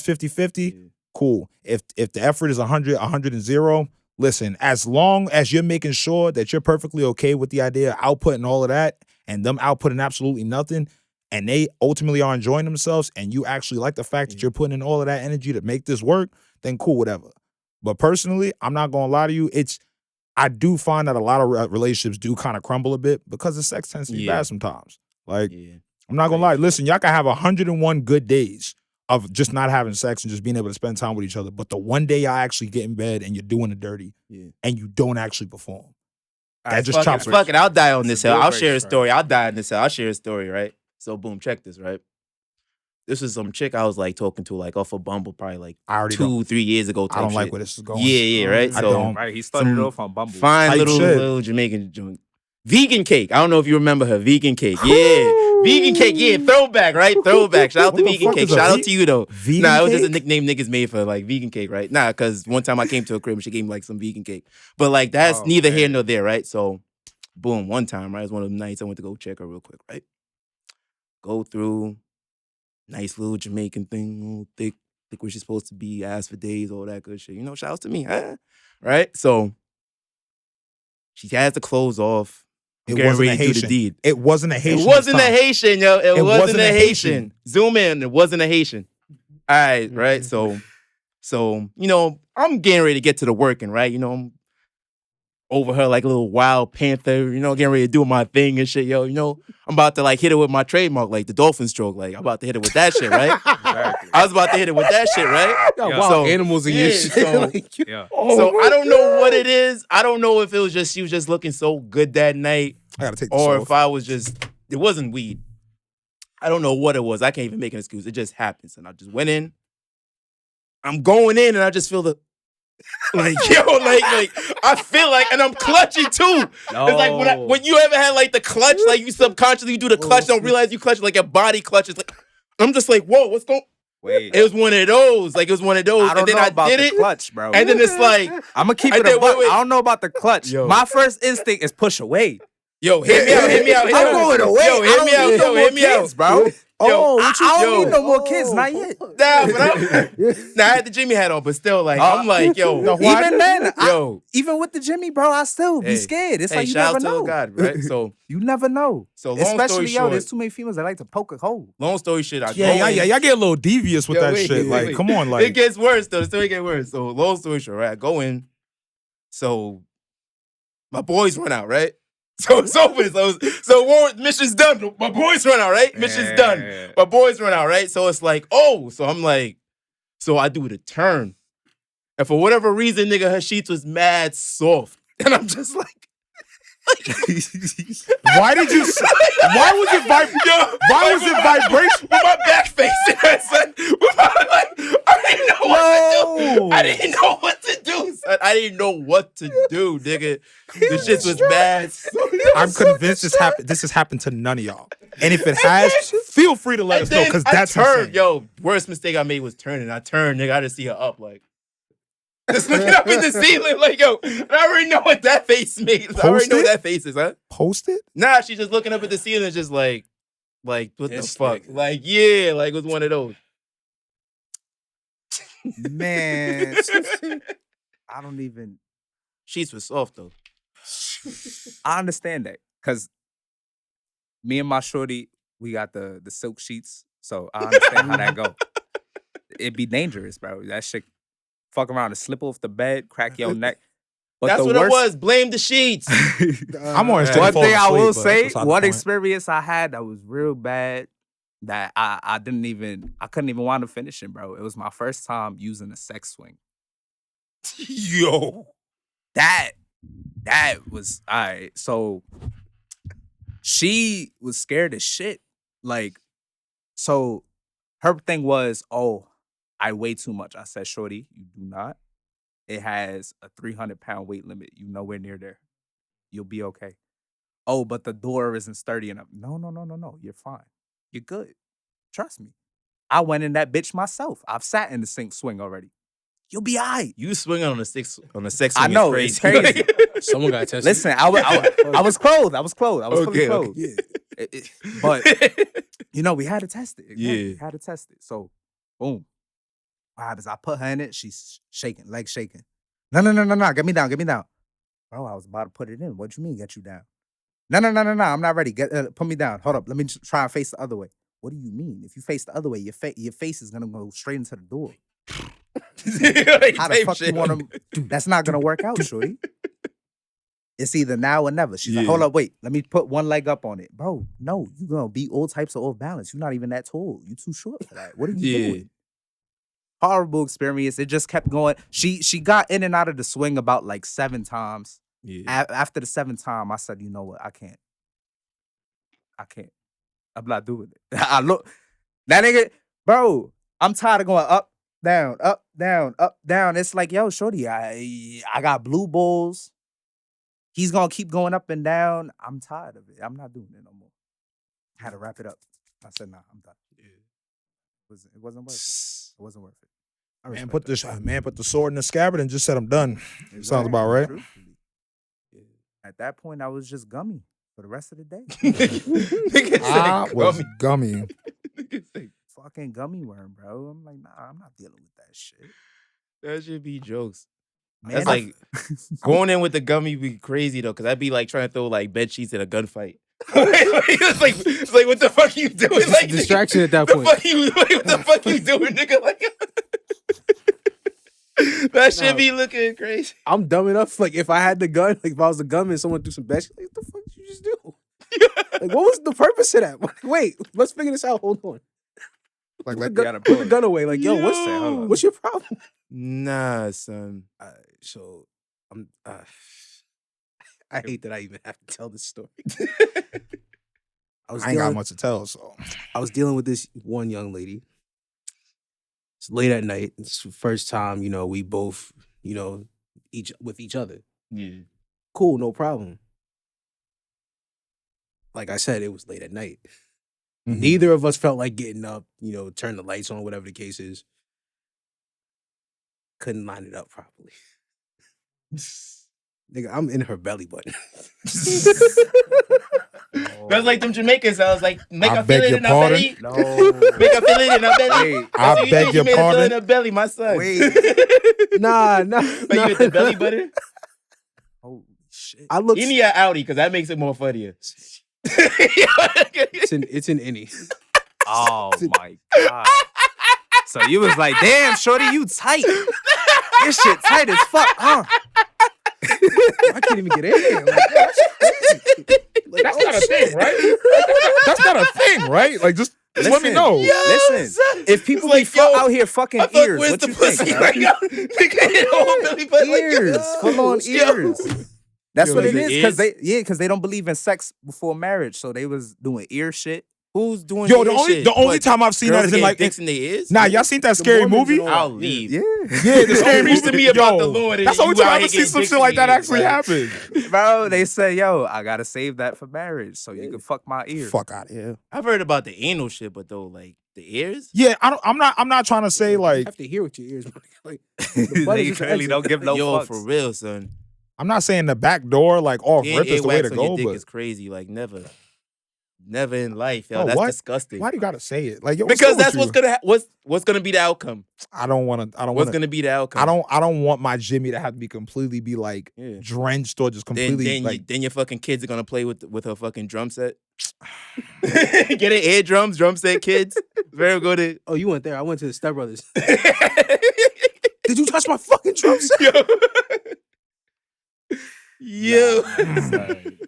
Speaker 2: 50-50, cool. If the effort is 100 and 0, listen, as long as you're making sure that you're perfectly okay with the idea of outputting all of that and them outputting absolutely nothing, and they ultimately are enjoying themselves, and you actually like the fact that you're putting in all of that energy to make this work, then cool, whatever. But personally, I'm not gonna lie to you, I do find that a lot of relationships do kind of crumble a bit because the sex tends to be bad sometimes. Like, I'm not gonna lie. Listen, y'all can have 101 good days of just not having sex and just being able to spend time with each other. But the one day y'all actually get in bed and you're doing the dirty and you don't actually perform, that just chops it.
Speaker 1: Fuck it, I'll die on this hill. I'll
Speaker 3: breaker,
Speaker 1: share a story. I'll die on this hill. I'll share a story, right? So boom, check this, right? This was some chick I was like talking to like off of Bumble probably like
Speaker 2: I already
Speaker 1: 2-3 years ago.
Speaker 2: I don't
Speaker 1: type
Speaker 2: like
Speaker 1: shit.
Speaker 2: where this is going.
Speaker 1: Yeah, right.
Speaker 2: I
Speaker 1: So
Speaker 2: don't.
Speaker 3: Right, he started
Speaker 1: Some
Speaker 3: off on Bumble.
Speaker 1: fine
Speaker 2: Type shit.
Speaker 1: little Jamaican joint. Vegan cake. I don't know if you remember her. Vegan cake. Yeah. Vegan cake. Yeah. Throwback, right? Throwback. Shout out to
Speaker 2: What the
Speaker 1: Vegan
Speaker 2: fuck
Speaker 1: cake.
Speaker 2: is a
Speaker 1: Shout out to you though.
Speaker 2: Vegan
Speaker 1: Nah, it was just a
Speaker 2: cake?
Speaker 1: nickname niggas made for like vegan cake, right? Nah, because one time I came to a crib and she gave me like some vegan cake. But like that's neither here nor there, right? So boom, one time, right? It was one of the nights I went to go check her real quick, right? Go through, nice little Jamaican thing, little thick where she's supposed to be, ass for days, all that good shit. You know, shout out to me, huh? Right? So she has the clothes off.
Speaker 2: It
Speaker 1: Getting
Speaker 2: wasn't a
Speaker 1: ready to do the
Speaker 2: Haitian.
Speaker 1: deed.
Speaker 2: It wasn't a Haitian.
Speaker 1: It wasn't a
Speaker 2: this time.
Speaker 1: Haitian, yo. It wasn't a Haitian.
Speaker 2: Haitian.
Speaker 1: Zoom in. It wasn't a Haitian. All right, right? So, you know, I'm getting ready to get to the working, right? You know, I'm over her like a little wild panther, you know, getting ready to do my thing and shit, yo. You know, I'm about to like hit her with my trademark, like the dolphin stroke. Like, I'm about to hit her with that shit, right?
Speaker 3: Exactly.
Speaker 1: I was about to hit her with that shit, right?
Speaker 4: Got
Speaker 3: Yeah.
Speaker 4: wild
Speaker 1: So-
Speaker 4: animals in your
Speaker 1: yeah,
Speaker 4: shit.
Speaker 1: so-
Speaker 4: Like,
Speaker 3: Yeah.
Speaker 1: So I don't know what it is. I don't know if it was just she was just looking so good that night,
Speaker 2: I gotta take this
Speaker 1: or
Speaker 2: off.
Speaker 1: if I was just, it wasn't weed. I don't know what it was. I can't even make an excuse. It just happens. And I just went in. I'm going in and I just feel the, like, yo, like, I feel like, and I'm clutching too. It's like when you ever had like the clutch, like you subconsciously do the clutch, don't realize you clutch, like your body clutches. Like, I'm just like, whoa, what's going,
Speaker 3: Wait.
Speaker 1: it was one of those. Like, it was one of those.
Speaker 3: I don't
Speaker 1: And then
Speaker 3: know
Speaker 1: I
Speaker 3: about
Speaker 1: did
Speaker 3: the
Speaker 1: it.
Speaker 3: clutch, bro.
Speaker 1: And then it's like,
Speaker 3: I'm gonna keep
Speaker 1: I
Speaker 3: it
Speaker 1: did-
Speaker 3: a buck.
Speaker 1: wait.
Speaker 3: I don't know about the clutch.
Speaker 1: Yo.
Speaker 3: My first instinct is push away.
Speaker 1: yo, hit me out, hit me out, hit me
Speaker 3: I'm
Speaker 1: out.
Speaker 3: going away.
Speaker 1: Yo, hit me out, yo, hit me out.
Speaker 3: bro.
Speaker 1: Yo,
Speaker 3: I don't
Speaker 1: yo.
Speaker 3: need no more kids, not yet.
Speaker 1: Nah, but I had the Jimmy hat on, but still, like, I'm like, yo,
Speaker 3: Even then,
Speaker 1: yo,
Speaker 3: with the Jimmy, bro, I still be
Speaker 1: Hey.
Speaker 3: scared. It's
Speaker 1: hey,
Speaker 3: like you
Speaker 1: shout
Speaker 3: never
Speaker 1: out to
Speaker 3: know.
Speaker 1: God, right? So
Speaker 3: You never know.
Speaker 1: long story
Speaker 3: Especially,
Speaker 1: short,
Speaker 3: there's too many females that like to poke a hole.
Speaker 1: long story short, I
Speaker 2: Yeah,
Speaker 1: go in.
Speaker 2: y'all get a little devious with
Speaker 1: Yo,
Speaker 2: that
Speaker 1: wait,
Speaker 2: shit.
Speaker 1: wait,
Speaker 2: Like,
Speaker 1: wait.
Speaker 2: come on,
Speaker 1: It
Speaker 2: like.
Speaker 1: gets worse though. The story get worse. So long story short, right? I go in. So my boys run out, right? So it's over. So mission's done. My boys run out, right? Mission's done. My boys run out, right? So it's like, oh, so I'm like, so I do the turn. And for whatever reason, nigga, her sheets was mad soft. And I'm just like,
Speaker 2: Why did you? Why was it Why was it vibration?
Speaker 1: with my back facing her, son. With my, like, I didn't know what to do. I didn't know what to do, son. I didn't know what to do, nigga. The shit was bad.
Speaker 2: I'm convinced this has happened to none of y'all. And if it has, feel free to let us know because that's insane.
Speaker 1: Yo, worst mistake I made was turning. I turned, nigga. I just see her up like. Just looking up in the ceiling, like, yo, I already know what that face means. I already know what that face is, huh?
Speaker 2: Post it?
Speaker 1: Nah, she's just looking up at the ceiling, just like, what the fuck?
Speaker 4: Nigga.
Speaker 1: Like, yeah, like, it was one of those.
Speaker 3: Man, I don't even.
Speaker 1: Sheets was soft, though.
Speaker 3: I understand that because me and my shorty, we got the silk sheets, so I understand how that go. It'd be dangerous, bro. That shit fuck around and slip off the bed, crack your neck. But
Speaker 1: that's what it was. Blame the sheets.
Speaker 2: I'm on
Speaker 3: One thing I will
Speaker 2: say,
Speaker 3: say, one experience I had that was real bad that I couldn't even want to finish it, bro. It was my first time using a sex swing.
Speaker 2: Yo.
Speaker 3: That was all right. So she was scared as shit. Like, so her thing was, oh, I weigh too much. I said, shorty, you do not. It has a 300-pound weight limit. You nowhere near there. You'll be okay. Oh, but the door isn't sturdy enough. No. You're fine. You're good. Trust me. I went in that bitch myself. I've sat in the sink swing already. You'll be all right.
Speaker 1: You swinging on the sex swing.
Speaker 3: I know,
Speaker 1: is
Speaker 3: it's crazy.
Speaker 4: Someone got tested.
Speaker 3: Listen, I was clothed. I was fully clothed.
Speaker 4: Yeah.
Speaker 3: But, we had to test it.
Speaker 1: Yeah.
Speaker 3: We had to test it. So, boom. What happens? I put her in it. She's shaking, legs shaking. No. Get me down. Bro, I was about to put it in. What you mean, get you down? No. I'm not ready. Put me down. Hold up. Let me try and face the other way. What do you mean? If you face the other way, your face is going to go straight into the door. How the fuck you want to... That's not going to work out, shorty. It's either now or never. She's like, hold up, wait. Let me put one leg up on it. Bro, no. You're going to be all types of off balance. You're not even that tall. You're too short for that. What are you doing? Horrible experience. It just kept going. She got in and out of the swing about like 7 times.
Speaker 1: Yeah.
Speaker 3: After the 7th time, I said, you know what? I can't. I'm not doing it. I look. That nigga, bro, I'm tired of going up, down, up, down, up, down. It's like, yo, shorty, I got blue balls. He's going to keep going up and down. I'm tired of it. I'm not doing it no more. Had to wrap it up. I said, nah, I'm done. Yeah. It wasn't worth it. It wasn't worth it.
Speaker 2: Man put the sword in the scabbard and just said, I'm done. Exactly. Sounds about right.
Speaker 3: Yeah. At that point, I was just gummy for the rest of the day.
Speaker 2: I was gummy.
Speaker 3: Fucking gummy worm, bro. I'm like, nah, I'm not dealing with that shit.
Speaker 1: That should be jokes.
Speaker 3: Man,
Speaker 1: that's like going in with the gummy be crazy though, because I'd be like trying to throw like bed sheets in a gunfight. it's like what the fuck you doing?
Speaker 4: It's
Speaker 1: like
Speaker 4: distraction
Speaker 1: nigga,
Speaker 4: at that point.
Speaker 1: What the fuck you doing, nigga? Like that should be looking crazy.
Speaker 4: I'm dumb enough. Like if I had the gun, like if I was the gunman and someone threw some bad shit, like what the fuck did you just do? Like what was the purpose of that? Wait, let's figure this out. Hold on.
Speaker 2: Like
Speaker 4: put the gun away. Like yo, what's that? Hold on. What's your problem?
Speaker 1: Nah, son.
Speaker 4: So I'm. I hate that I even have to tell this story.
Speaker 2: I ain't got much to tell, so
Speaker 4: I was dealing with this one young lady. It's late at night. It's the first time, we both, with each other.
Speaker 1: Yeah.
Speaker 4: Cool, no problem. Like I said, it was late at night. Mm-hmm. Neither of us felt like getting up, turn the lights on, whatever the case is. Couldn't line it up properly. Nigga, I'm in her belly button.
Speaker 1: That's like them Jamaicans. I was like, make her feel it in her belly.
Speaker 3: No.
Speaker 1: Make her feel it in her belly.
Speaker 2: Wait, I beg your pardon.
Speaker 1: Feel it in her belly, my son.
Speaker 3: Wait.
Speaker 4: Nah.
Speaker 1: Like you with the belly button?
Speaker 3: Holy shit.
Speaker 4: I look.
Speaker 1: Innie or outie, because that makes it more funnier.
Speaker 4: It's an innie.
Speaker 3: Oh my God. So you was like, damn, shorty, you tight. Your shit tight as fuck, huh?
Speaker 4: I can't even get in here.
Speaker 2: That's not a thing, right? That's not a thing, right? Like, just let me know.
Speaker 3: Listen, if people like out here fucking ears, what you think?
Speaker 1: Right?
Speaker 3: Ears, full on ears. That's what it is, because they don't believe in sex before marriage, so they was doing ear shit.
Speaker 1: Who's doing
Speaker 2: Yo,
Speaker 1: shit?
Speaker 2: the only time I've seen that is in like
Speaker 1: dicks in their ears.
Speaker 2: Nah, y'all seen that scary movie?
Speaker 1: I'll leave.
Speaker 3: Yeah.
Speaker 2: Yeah, the scary
Speaker 1: Preach to
Speaker 2: movie.
Speaker 1: me about
Speaker 2: Yo,
Speaker 1: the Lord.
Speaker 2: that's the only time I ever seen some shit like that actually happen.
Speaker 3: Bro, they say, yo, I gotta save that for marriage so you can fuck my ear.
Speaker 2: Fuck out of here.
Speaker 1: I've heard about the anal shit, but though, like the ears.
Speaker 2: Yeah, I'm not trying to say
Speaker 4: You
Speaker 2: like
Speaker 4: have to hear with your ears. Like,
Speaker 3: They clearly don't give no
Speaker 1: Yo,
Speaker 3: fucks.
Speaker 1: for real, son.
Speaker 2: I'm not saying the back door like off
Speaker 1: Getting
Speaker 2: rip is the way to
Speaker 1: earwax on your
Speaker 2: go,
Speaker 1: dick
Speaker 2: but
Speaker 1: is crazy. Like never in life, yo.
Speaker 2: Oh,
Speaker 1: That's
Speaker 2: what?
Speaker 1: disgusting.
Speaker 2: why do you gotta say it? Like yo,
Speaker 1: Because that's
Speaker 2: what's
Speaker 1: what's gonna be the outcome.
Speaker 2: I don't want to.
Speaker 1: What's gonna be the outcome?
Speaker 2: I don't want my Jimmy to have to be completely be like drenched or just completely
Speaker 1: Then your fucking kids are gonna play with her fucking drum set. Get it, eardrums, drum set, kids. Very good.
Speaker 4: Oh, you went there. I went to the Step Brothers. Did you touch my fucking drum set?
Speaker 1: Yo.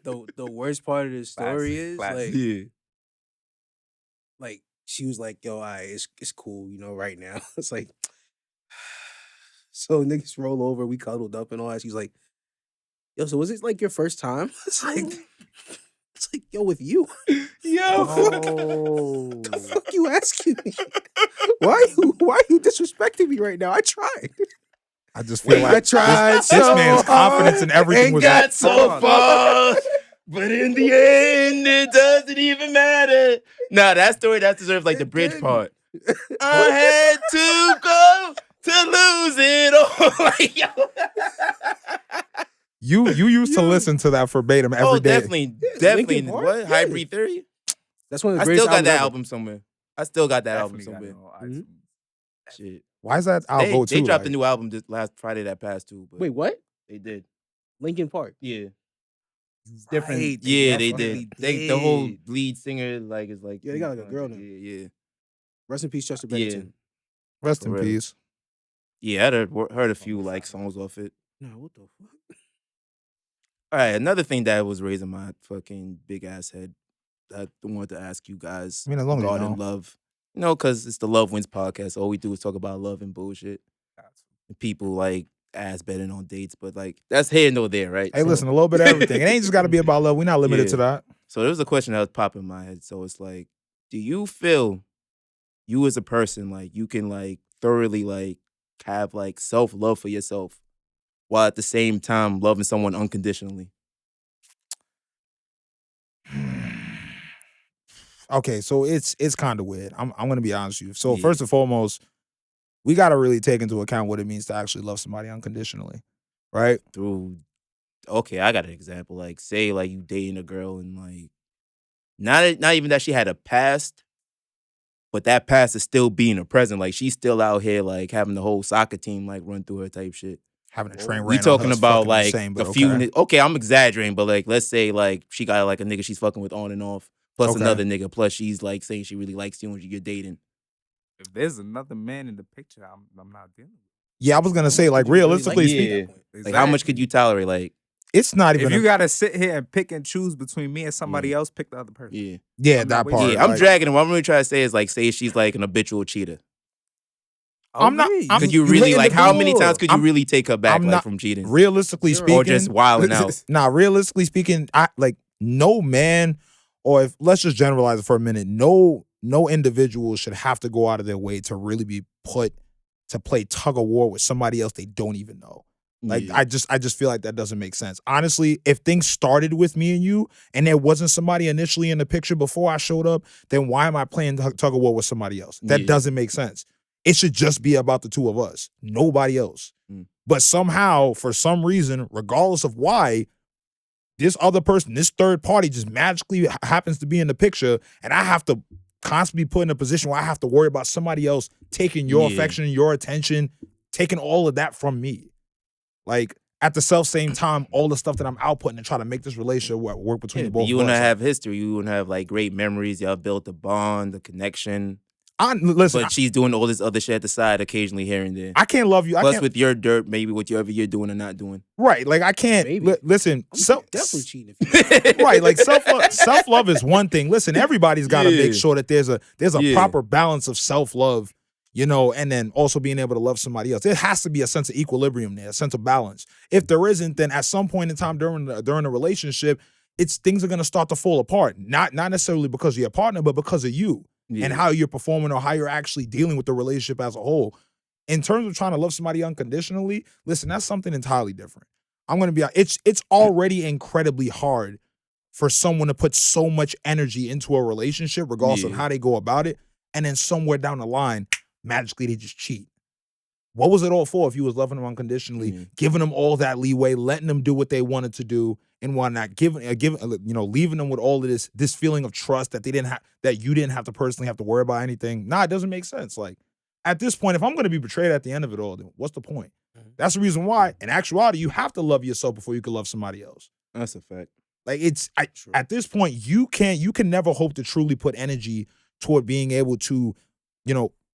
Speaker 4: The worst part of the story is like she was like, yo, it's cool, right now. It's like, so niggas roll over, we cuddled up and all that. She's like, yo, so was it like your first time? It's like, yo, with you.
Speaker 1: Yo.
Speaker 4: What the fuck you asking me? Why are you disrespecting me right now? I tried.
Speaker 2: I just feel like
Speaker 4: I tried
Speaker 2: this man's confidence in everything was
Speaker 1: got so far, but in the end, it doesn't even matter. Nah, that story that deserves like the bridge part. I had to go to lose it all. Like, yo.
Speaker 2: You used to listen to that verbatim every day.
Speaker 1: Definitely. What? Hybrid Theory?
Speaker 4: That's one of the
Speaker 1: I
Speaker 4: greatest
Speaker 1: still got that
Speaker 4: albums
Speaker 1: album somewhere. I still got that
Speaker 3: Definitely
Speaker 1: album somewhere.
Speaker 3: got no iTunes.
Speaker 1: Shit.
Speaker 2: Why is that album
Speaker 1: They
Speaker 2: too?
Speaker 1: dropped
Speaker 2: like,
Speaker 1: a new album this last Friday that passed too. But
Speaker 4: Wait, what?
Speaker 1: They did.
Speaker 4: Linkin Park.
Speaker 1: Yeah.
Speaker 3: Different.
Speaker 4: Right,
Speaker 1: Yeah, they
Speaker 3: definitely
Speaker 1: did. The whole lead singer is like.
Speaker 4: Yeah, they got like a girl now.
Speaker 1: Yeah.
Speaker 4: Rest in peace, Chester
Speaker 1: Yeah.
Speaker 4: Bennington.
Speaker 2: Rest in
Speaker 1: For real.
Speaker 2: peace.
Speaker 1: Yeah, I heard a few like songs off it.
Speaker 4: No, what the fuck?
Speaker 1: All right, another thing that was raising my fucking big ass head that I wanted to ask you guys
Speaker 2: I mean, as long as you
Speaker 1: regarding
Speaker 2: know.
Speaker 1: love. Because it's the Love Wins podcast. All we do is talk about love and bullshit. And people like ass betting on dates, but like that's here nor there, right?
Speaker 2: Hey,
Speaker 1: So-
Speaker 2: listen, a little bit of everything. It ain't just got to be about love. We're not limited to that.
Speaker 1: So there was a question that was popping in my head. So it's like, do you feel you as a person, like you can like thoroughly like have like self-love for yourself while at the same time loving someone unconditionally?
Speaker 2: Okay, so it's kind of weird. I'm gonna be honest with you. So
Speaker 1: Yeah.
Speaker 2: first and foremost, we gotta really take into account what it means to actually love somebody unconditionally, right?
Speaker 1: Okay, I got an example. Like, say like you dating a girl and like not even that she had a past, but that past is still being a present. Like she's still out here like having the whole soccer team like run through her type shit.
Speaker 2: Having a train
Speaker 1: We
Speaker 2: ran on
Speaker 1: talking
Speaker 2: her is
Speaker 1: about
Speaker 2: fucking
Speaker 1: like
Speaker 2: insane, but
Speaker 1: a few.
Speaker 2: okay.
Speaker 1: Okay, I'm exaggerating, but like let's say like she got like a nigga she's fucking with on and off, plus
Speaker 2: Okay.
Speaker 1: another nigga, plus she's like saying she really likes you and you're dating.
Speaker 3: If there's another man in the picture, I'm not dealing with.
Speaker 2: Yeah, I was gonna say like realistically speaking,
Speaker 1: Like how much could you tolerate? Like
Speaker 2: it's not even.
Speaker 3: If you gotta sit here and pick and choose between me and somebody else, pick the other person.
Speaker 1: yeah,
Speaker 2: yeah,
Speaker 3: I'm
Speaker 2: that
Speaker 3: not
Speaker 2: part.
Speaker 3: wasting-
Speaker 1: I'm
Speaker 2: like,
Speaker 1: dragging her. What I'm really trying to say is like say she's like an habitual cheater.
Speaker 2: I'm not-
Speaker 3: Okay,
Speaker 2: I'm-
Speaker 1: Could you
Speaker 2: you
Speaker 1: really
Speaker 2: hitting
Speaker 1: like
Speaker 2: the
Speaker 1: how many
Speaker 2: door.
Speaker 1: times could you
Speaker 2: I'm-
Speaker 1: really take her back
Speaker 2: I'm
Speaker 1: like
Speaker 2: not-
Speaker 1: from cheating
Speaker 2: realistically speaking,
Speaker 1: or just wilding out?
Speaker 2: Nah, realistically speaking, I like no man, or if let's just generalize it for a minute, no individual should have to go out of their way to really be put to play tug of war with somebody else they don't even know. Like
Speaker 1: Yeah.
Speaker 2: I just feel like that doesn't make sense. Honestly, if things started with me and you and there wasn't somebody initially in the picture before I showed up, then why am I playing tug of war with somebody else? That
Speaker 1: Yeah.
Speaker 2: doesn't make sense. It should just be about the two of us, nobody else.
Speaker 1: Mm.
Speaker 2: But somehow, for some reason, regardless of why, this other person, this third party just magically happens to be in the picture, and I have to constantly be put in a position where I have to worry about somebody else taking your
Speaker 1: Yeah.
Speaker 2: affection, your attention, taking all of that from me. Like, at the same time, all the stuff that I'm outputting and trying to make this relationship work between
Speaker 1: Yeah,
Speaker 2: the
Speaker 1: but
Speaker 2: both
Speaker 1: you
Speaker 2: of
Speaker 1: wouldn't
Speaker 2: us.
Speaker 1: have history. You wouldn't have like great memories. Y'all built a bond, a connection.
Speaker 2: Listen,
Speaker 1: But she's doing all this other shit at the side, occasionally here and there.
Speaker 2: I can't love you. I
Speaker 1: Plus,
Speaker 2: can't,
Speaker 1: with your dirt, maybe whatever you're doing or not doing.
Speaker 2: right, like I can't
Speaker 4: Maybe.
Speaker 2: listen.
Speaker 4: I'm
Speaker 2: So,
Speaker 4: definitely cheating. If you
Speaker 2: right, like self love is one thing. Listen, everybody's got to
Speaker 1: Yeah.
Speaker 2: make sure that there's a
Speaker 1: Yeah.
Speaker 2: proper balance of self love, and then also being able to love somebody else. There has to be a sense of equilibrium there, a sense of balance. If there isn't, then at some point in time during the relationship, things are gonna start to fall apart. Not necessarily because of your partner, but because of you and how you're performing or how you're actually dealing with the relationship as a whole. In terms of trying to love somebody unconditionally, listen, that's something entirely different. I'm gonna be it's already incredibly hard for someone to put so much energy into a relationship, regardless of how they go about it, and then somewhere down the line, magically they just cheat. What was it all for if you was loving them unconditionally, giving them all that leeway, letting them do what they wanted to do, and whatnot, leaving them with all of this feeling of trust that you didn't have to personally have to worry about anything? Nah, it doesn't make sense. Like, at this point, if I'm going to be betrayed at the end of it all, then what's the point? That's the reason why, in actuality, you have to love yourself before you can love somebody else.
Speaker 1: That's a fact.
Speaker 2: Like, at this point, you can never hope to truly put energy toward being able to,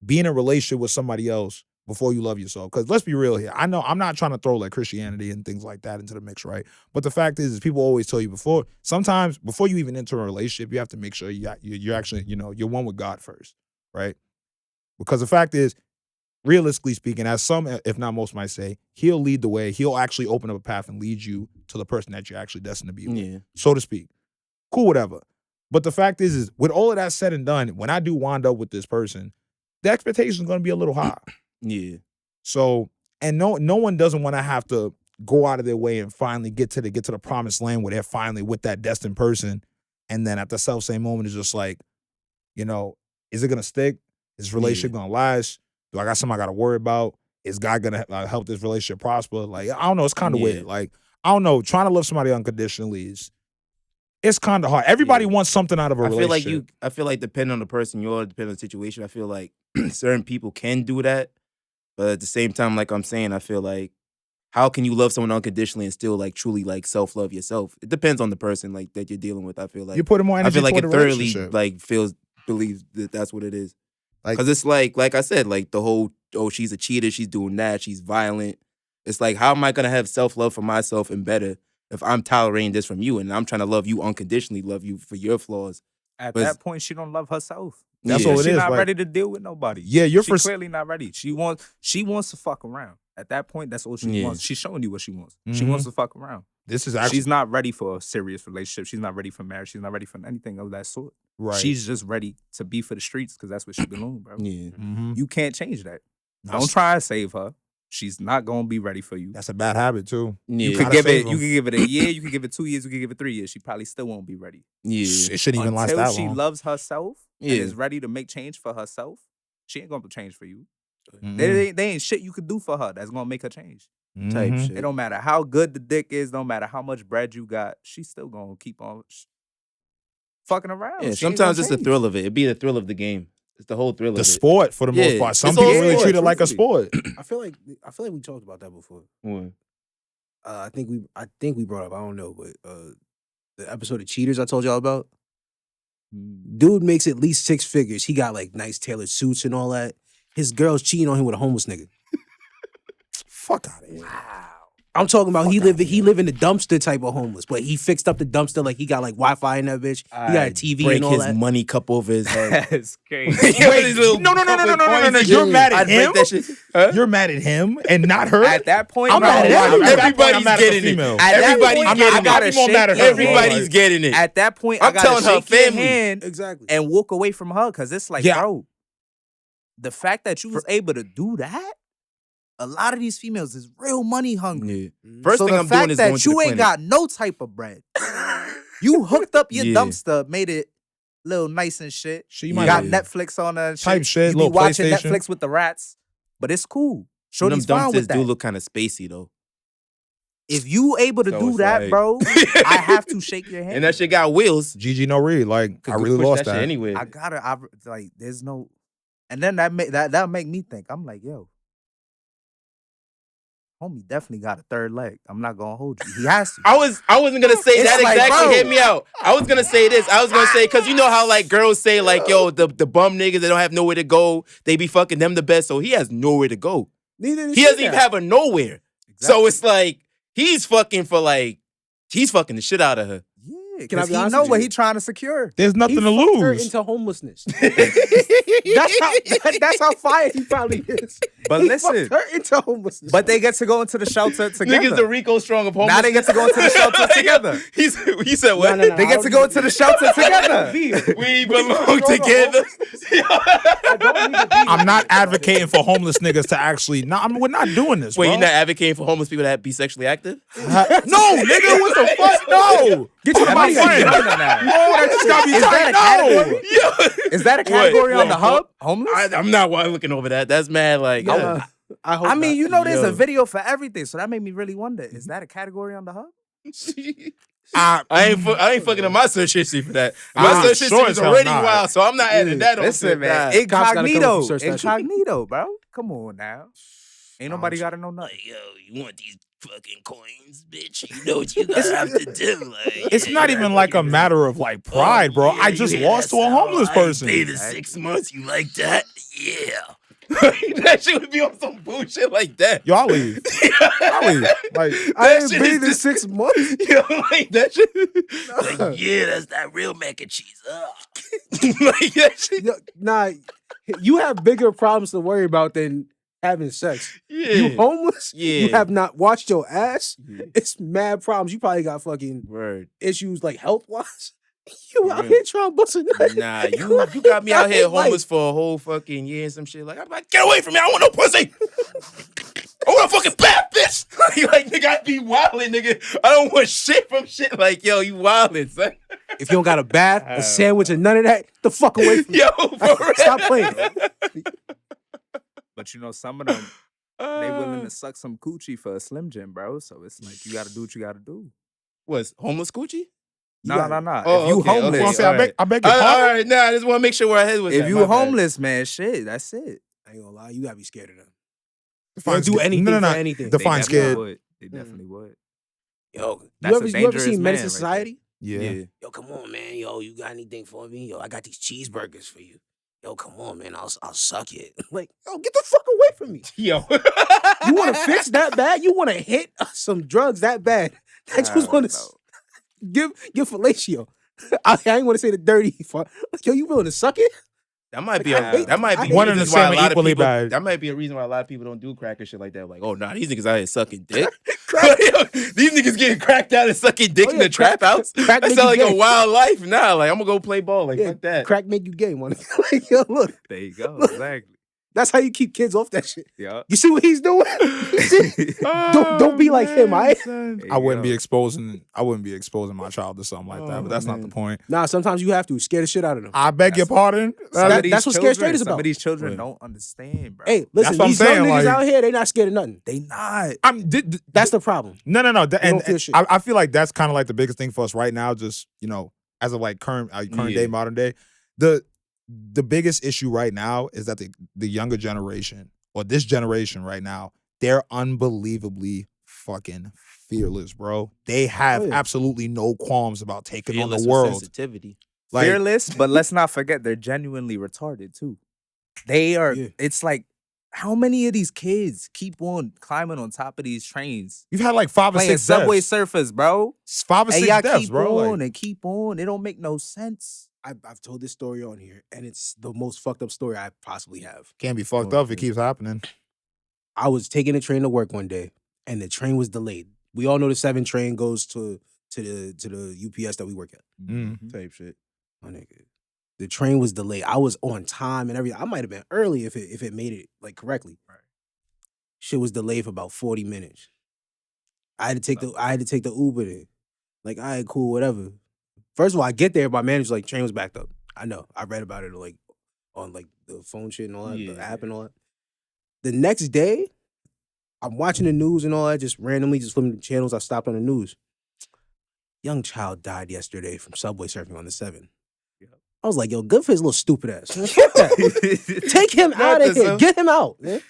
Speaker 2: be in a relationship with somebody else before you love yourself. Because let's be real here. I know I'm not trying to throw like Christianity and things like that into the mix, right? But the fact is people always tell you sometimes before you even enter a relationship, you have to make sure you're actually, you're one with God first, right? Because the fact is, realistically speaking, as some, if not most might say, he'll lead the way. He'll actually open up a path and lead you to the person that you're actually destined to be with, so to speak. Cool, whatever. But the fact is with all of that said and done, when I do wind up with this person, the expectation is going to be a little high.
Speaker 1: Yeah.
Speaker 2: So, and no one doesn't want to have to go out of their way and finally get to the promised land where they're finally with that destined person. And then at the self-same moment, it's just like, is it going to stick? Is this relationship going to last? Do I got something I got to worry about? Is God going to help this relationship prosper? Like, I don't know. It's kind of weird. Like, I don't know. Trying to love somebody unconditionally it's kind of hard. Everybody wants something out of a relationship.
Speaker 1: I feel like depending on the person you are, depending on the situation, I feel like certain people can do that. But at the same time, like I'm saying, I feel like how can you love someone unconditionally and still like truly like self-love yourself? It depends on the person like that you're dealing with. I feel like
Speaker 2: you put more energy.
Speaker 1: I feel like
Speaker 2: it
Speaker 1: thoroughly like believes that that's what it is. Because it's like I said, like the whole, she's a cheater, she's doing that, she's violent. It's like, how am I gonna have self-love for myself and better if I'm tolerating this from you and I'm trying to love you unconditionally, love you for your flaws?
Speaker 3: At that point, she don't love herself.
Speaker 2: That's all it is.
Speaker 3: She's not ready to deal with nobody.
Speaker 2: Yeah,
Speaker 3: she's clearly not ready. She wants to fuck around. At that point, that's all she wants. She's showing you what she wants. She wants to fuck around. She's not ready for a serious relationship. She's not ready for marriage. She's not ready for anything of that sort.
Speaker 2: Right.
Speaker 3: She's just ready to be for the streets because that's what she belongs, bro.
Speaker 1: Yeah.
Speaker 3: You can't change that. Don't try to save her. She's not gonna be ready for you.
Speaker 2: That's a bad habit too.
Speaker 1: Yeah.
Speaker 3: You can give it a year, you can give it 2 years, you can give it 3 years. She probably still won't be ready.
Speaker 1: Yeah.
Speaker 2: It shouldn't even last that long.
Speaker 3: Until she loves herself and is ready to make change for herself, she ain't gonna change for you. They ain't shit you could do for her that's gonna make her change.
Speaker 1: Type shit.
Speaker 3: It don't matter how good the dick is, don't matter how much bread you got, she's still gonna keep on fucking around.
Speaker 1: Yeah, sometimes it's the thrill of it. It'd be the thrill of the game. It's the whole thrill of it.
Speaker 2: The sport, for the most part. Some people really treat it like a sport.
Speaker 4: I feel like we talked about that before.
Speaker 1: What?
Speaker 4: I think we brought up, I don't know, but the episode of Cheaters I told y'all about. Dude makes at least 6 figures. He got like nice tailored suits and all that. His girl's cheating on him with a homeless nigga.
Speaker 2: Fuck out of here.
Speaker 4: Wow. I'm talking about he live in the dumpster type of homeless, but he fixed up the dumpster like he got like Wi-Fi in that bitch. He got a TV and all that.
Speaker 1: Break his money cup over his head.
Speaker 3: That's crazy.
Speaker 2: No. You're mad at him?
Speaker 1: Huh?
Speaker 2: You're mad at him and not her?
Speaker 3: At that point,
Speaker 2: I'm mad at him.
Speaker 1: Everybody's getting it. Everybody's getting it.
Speaker 3: At that point,
Speaker 1: I'm telling her family.
Speaker 3: Exactly. And walk away from her because it's like, bro, the fact that you was able to do that, a lot of these females is real money hungry.
Speaker 1: Yeah. First thing I'm doing is going to the clinic.
Speaker 3: So the fact that you ain't got no type of bread, you hooked up your dumpster, made it a little nice and shit.
Speaker 2: You
Speaker 3: got Netflix on her and
Speaker 2: type shit.
Speaker 3: You be watching Netflix with the rats, but it's cool. Shorty's fine with that.
Speaker 1: Do look kind of spacey though.
Speaker 3: If you able to do that, bro, I have to shake your hand.
Speaker 1: And that shit got wheels.
Speaker 2: GG no read. Like I really lost that.
Speaker 1: Anyway.
Speaker 3: There's no, and then that make me think. I'm like, yo. Homie definitely got a third leg. I'm not gonna hold you. He has to.
Speaker 1: I wasn't gonna say that like, exactly. Bro. Hear me out. I was gonna say this. I was gonna say because you know how like girls say like, yo, the bum niggas they don't have nowhere to go. They be fucking them the best. So he has nowhere to go. He doesn't even have a nowhere. Exactly. So it's like he's fucking the shit out of her.
Speaker 3: Yeah. Yeah,
Speaker 4: Can I
Speaker 3: because
Speaker 4: be
Speaker 3: he
Speaker 4: honest
Speaker 3: know
Speaker 4: with
Speaker 3: what
Speaker 4: you?
Speaker 3: he trying to secure.
Speaker 2: There's nothing
Speaker 4: He
Speaker 2: to
Speaker 4: fucked her
Speaker 2: lose.
Speaker 4: into homelessness. that's how fired he probably is.
Speaker 3: But
Speaker 4: He
Speaker 3: listen,
Speaker 4: fucked her into homelessness.
Speaker 3: but they get to go into the shelter together.
Speaker 1: Niggas the Rico Strong of homelessness.
Speaker 3: Now they get to go into the shelter together.
Speaker 1: He said what?
Speaker 4: No,
Speaker 3: They get to go into the shelter together.
Speaker 1: We belong together.
Speaker 2: I'm not advocating for homeless niggas to actually. No, we're not doing this.
Speaker 1: Wait,
Speaker 2: bro.
Speaker 1: you're not advocating for homeless people to be sexually active?
Speaker 2: No, nigga, what the fuck? No.
Speaker 4: Get your
Speaker 2: my
Speaker 4: money
Speaker 2: friend.
Speaker 4: out.
Speaker 2: Oh, that just got me
Speaker 3: Is
Speaker 2: tight.
Speaker 3: that a
Speaker 2: No.
Speaker 3: category? Is that a category on the hub? Homeless?
Speaker 1: I'm not looking over that. That's mad. Like,
Speaker 4: I hope
Speaker 3: I mean,
Speaker 4: not.
Speaker 3: you know, there's
Speaker 1: Yo.
Speaker 3: a video for everything, so that made me really wonder: is that a category on the hub?
Speaker 1: I ain't fucking in my search history for that. My
Speaker 2: I'm
Speaker 1: search
Speaker 2: sure
Speaker 1: history is
Speaker 2: as hell
Speaker 1: already
Speaker 2: not.
Speaker 1: wild, so I'm not adding that on.
Speaker 3: Listen, man,
Speaker 1: Nah.
Speaker 4: Cops gotta come
Speaker 3: incognito,
Speaker 4: up and search that shit.
Speaker 3: incognito, bro. Come on now, ain't nobody gotta know nothing.
Speaker 1: Like, yo, you want these fucking coins, bitch? You know what you gotta have to do. Like,
Speaker 2: It's not even like a matter of like pride, bro. I just lost to a homeless person.
Speaker 1: Pay the 6 months. You like that? Yeah. That shit would be on some bullshit like that.
Speaker 2: Yo, I'll leave. I'll leave. Like,
Speaker 4: I
Speaker 1: That
Speaker 4: ain't
Speaker 1: shit
Speaker 4: been
Speaker 1: is
Speaker 4: in
Speaker 1: just-
Speaker 4: 6 months.
Speaker 1: Yo, like that shit. Like, yeah, that's that real mac and cheese. Like that shit.
Speaker 4: Yo, nah, you have bigger problems to worry about than having sex.
Speaker 1: Yeah.
Speaker 4: You homeless?
Speaker 1: Yeah.
Speaker 4: You have not washed your ass?
Speaker 1: Yeah.
Speaker 4: It's mad problems. You probably got fucking
Speaker 1: Word.
Speaker 4: issues like health-wise. You out
Speaker 1: Real.
Speaker 4: here trying to bust a nut.
Speaker 1: Nah, you got me out here
Speaker 4: Like-
Speaker 1: homeless for a whole fucking year and some shit. Like, I'm like, get away from me. I don't want no pussy. I want a fucking bad bitch. Like, nigga, I be wildin', nigga. I don't want shit from shit. Like, yo, you wildin', son.
Speaker 4: If you don't got a bath, a sandwich, and none of that, the fuck away from me.
Speaker 1: Yo, for real.
Speaker 4: Stop playing.
Speaker 3: But you know, some of them they willing to suck some coochie for a Slim Jim, bro. So it's like you gotta do what you gotta do.
Speaker 1: What's homeless coochie?
Speaker 3: No.
Speaker 1: Oh,
Speaker 3: If you
Speaker 1: okay,
Speaker 3: homeless,
Speaker 1: okay.
Speaker 2: Well, I say,
Speaker 1: Alright.
Speaker 2: I beg your
Speaker 1: All
Speaker 2: pardon.
Speaker 1: right, nah, I just want to make sure where I head with
Speaker 3: if
Speaker 1: that.
Speaker 3: you
Speaker 1: My bad.
Speaker 3: homeless, man, shit, that's it.
Speaker 4: I ain't gonna lie, you gotta be scared of them.
Speaker 2: Define
Speaker 4: They'll do
Speaker 2: scared.
Speaker 4: anything
Speaker 2: No.
Speaker 4: for anything.
Speaker 2: Define
Speaker 3: They definitely
Speaker 2: scared.
Speaker 3: would. They definitely would.
Speaker 4: Yo,
Speaker 3: That's a
Speaker 4: you ever
Speaker 3: dangerous
Speaker 4: seen Menace
Speaker 3: man
Speaker 4: in
Speaker 3: right
Speaker 4: Society?
Speaker 2: Yeah.
Speaker 4: Yo, come on, man. Yo, you got anything for me? Yo, I got these cheeseburgers for you. Yo, come on, man. I'll suck it. Like, yo, get the fuck away from me.
Speaker 1: Yo.
Speaker 4: You want to fix that bad? You want to hit some drugs that bad? I just want to give fellatio. I ain't want to say the dirty fuck. Like, yo, you willing to suck it?
Speaker 1: That might be
Speaker 4: I hate-
Speaker 1: that might be
Speaker 4: I
Speaker 2: One
Speaker 4: hate
Speaker 2: and the
Speaker 1: reasons why
Speaker 2: same
Speaker 1: a lot of
Speaker 2: equally
Speaker 1: people-
Speaker 2: bad.
Speaker 1: That might be a reason why a lot of people don't do crack and shit like that. Like, oh nah, these niggas out here sucking dick. These niggas getting cracked out and sucking dick
Speaker 4: Oh,
Speaker 1: in
Speaker 4: yeah,
Speaker 1: the trap house.
Speaker 4: crack
Speaker 1: That
Speaker 4: make
Speaker 1: sound
Speaker 4: you
Speaker 1: like a
Speaker 4: gay.
Speaker 1: wild life. Nah, like I'm gonna go play ball. Like
Speaker 4: Yeah,
Speaker 1: fuck that.
Speaker 4: crack make you gay, man. Like, yo, look,
Speaker 3: There you go. Exactly.
Speaker 4: that's how you keep kids off that shit.
Speaker 3: Yeah.
Speaker 4: You see what he's doing? Don't be like him, I.
Speaker 2: I wouldn't be exposing my child to something like that, but that's not the point.
Speaker 4: Nah, sometimes you have to scare the shit out of them.
Speaker 2: I beg your pardon.
Speaker 4: That's what Scared Straight is
Speaker 3: Some
Speaker 4: about.
Speaker 3: of these children
Speaker 1: Right.
Speaker 3: don't understand, bro.
Speaker 4: Hey, listen,
Speaker 2: what I'm
Speaker 4: these young
Speaker 2: saying,
Speaker 4: niggas
Speaker 2: like-
Speaker 4: out here, they not scared of nothing.
Speaker 3: they not.
Speaker 4: That's the problem.
Speaker 2: No.
Speaker 4: don't
Speaker 2: And
Speaker 4: feel shit.
Speaker 2: I feel like that's kind of like the biggest thing for us right now. Just as of like current
Speaker 1: Yeah.
Speaker 2: day, modern day, the biggest issue right now is that the younger generation or this generation right now, they're unbelievably fucking fearless, bro. They have
Speaker 4: Oh, yeah.
Speaker 2: absolutely no qualms about taking
Speaker 1: Fearless
Speaker 2: on the
Speaker 1: with
Speaker 2: world.
Speaker 1: sensitivity.
Speaker 2: Like,
Speaker 3: Fearless, but let's not forget they're genuinely retarded too. They are.
Speaker 4: Yeah.
Speaker 3: It's like how many of these kids keep on climbing on top of these trains,
Speaker 2: you've had like 5 or
Speaker 3: playing
Speaker 2: 6
Speaker 3: Subway
Speaker 2: deaths.
Speaker 3: Surfers, bro?
Speaker 2: 5 or
Speaker 3: And
Speaker 2: 6
Speaker 3: y'all
Speaker 2: deaths,
Speaker 3: keep
Speaker 2: bro.
Speaker 3: on
Speaker 2: Like,
Speaker 3: and keep on. It don't make no sense.
Speaker 4: I've told this story on here, and it's the most fucked up story I possibly have.
Speaker 2: can't be fucked up if it keeps happening.
Speaker 4: I was taking a train to work one day, and the train was delayed. We all know the 7 train goes to the UPS that we work at.
Speaker 2: Mm.
Speaker 1: Type shit.
Speaker 4: My nigga, the train was delayed. I was on time and everything. I might have been early if it made it like correctly.
Speaker 3: Right.
Speaker 4: Shit was delayed for about 40 minutes. I had to take the Uber there. Like, all right, cool, whatever. First of all, I get there, my manager's like, train was backed up. I know. I read about it like on like the phone shit and all that, the
Speaker 1: Yeah.
Speaker 4: app and all that. The next day, I'm watching the news and all that, just randomly just flipping the channels. I stopped on the news. Young child died yesterday from subway surfing on the 7. I was like, yo, good for his little stupid ass. Man, fuck that. Take him out of here. Get him out, man.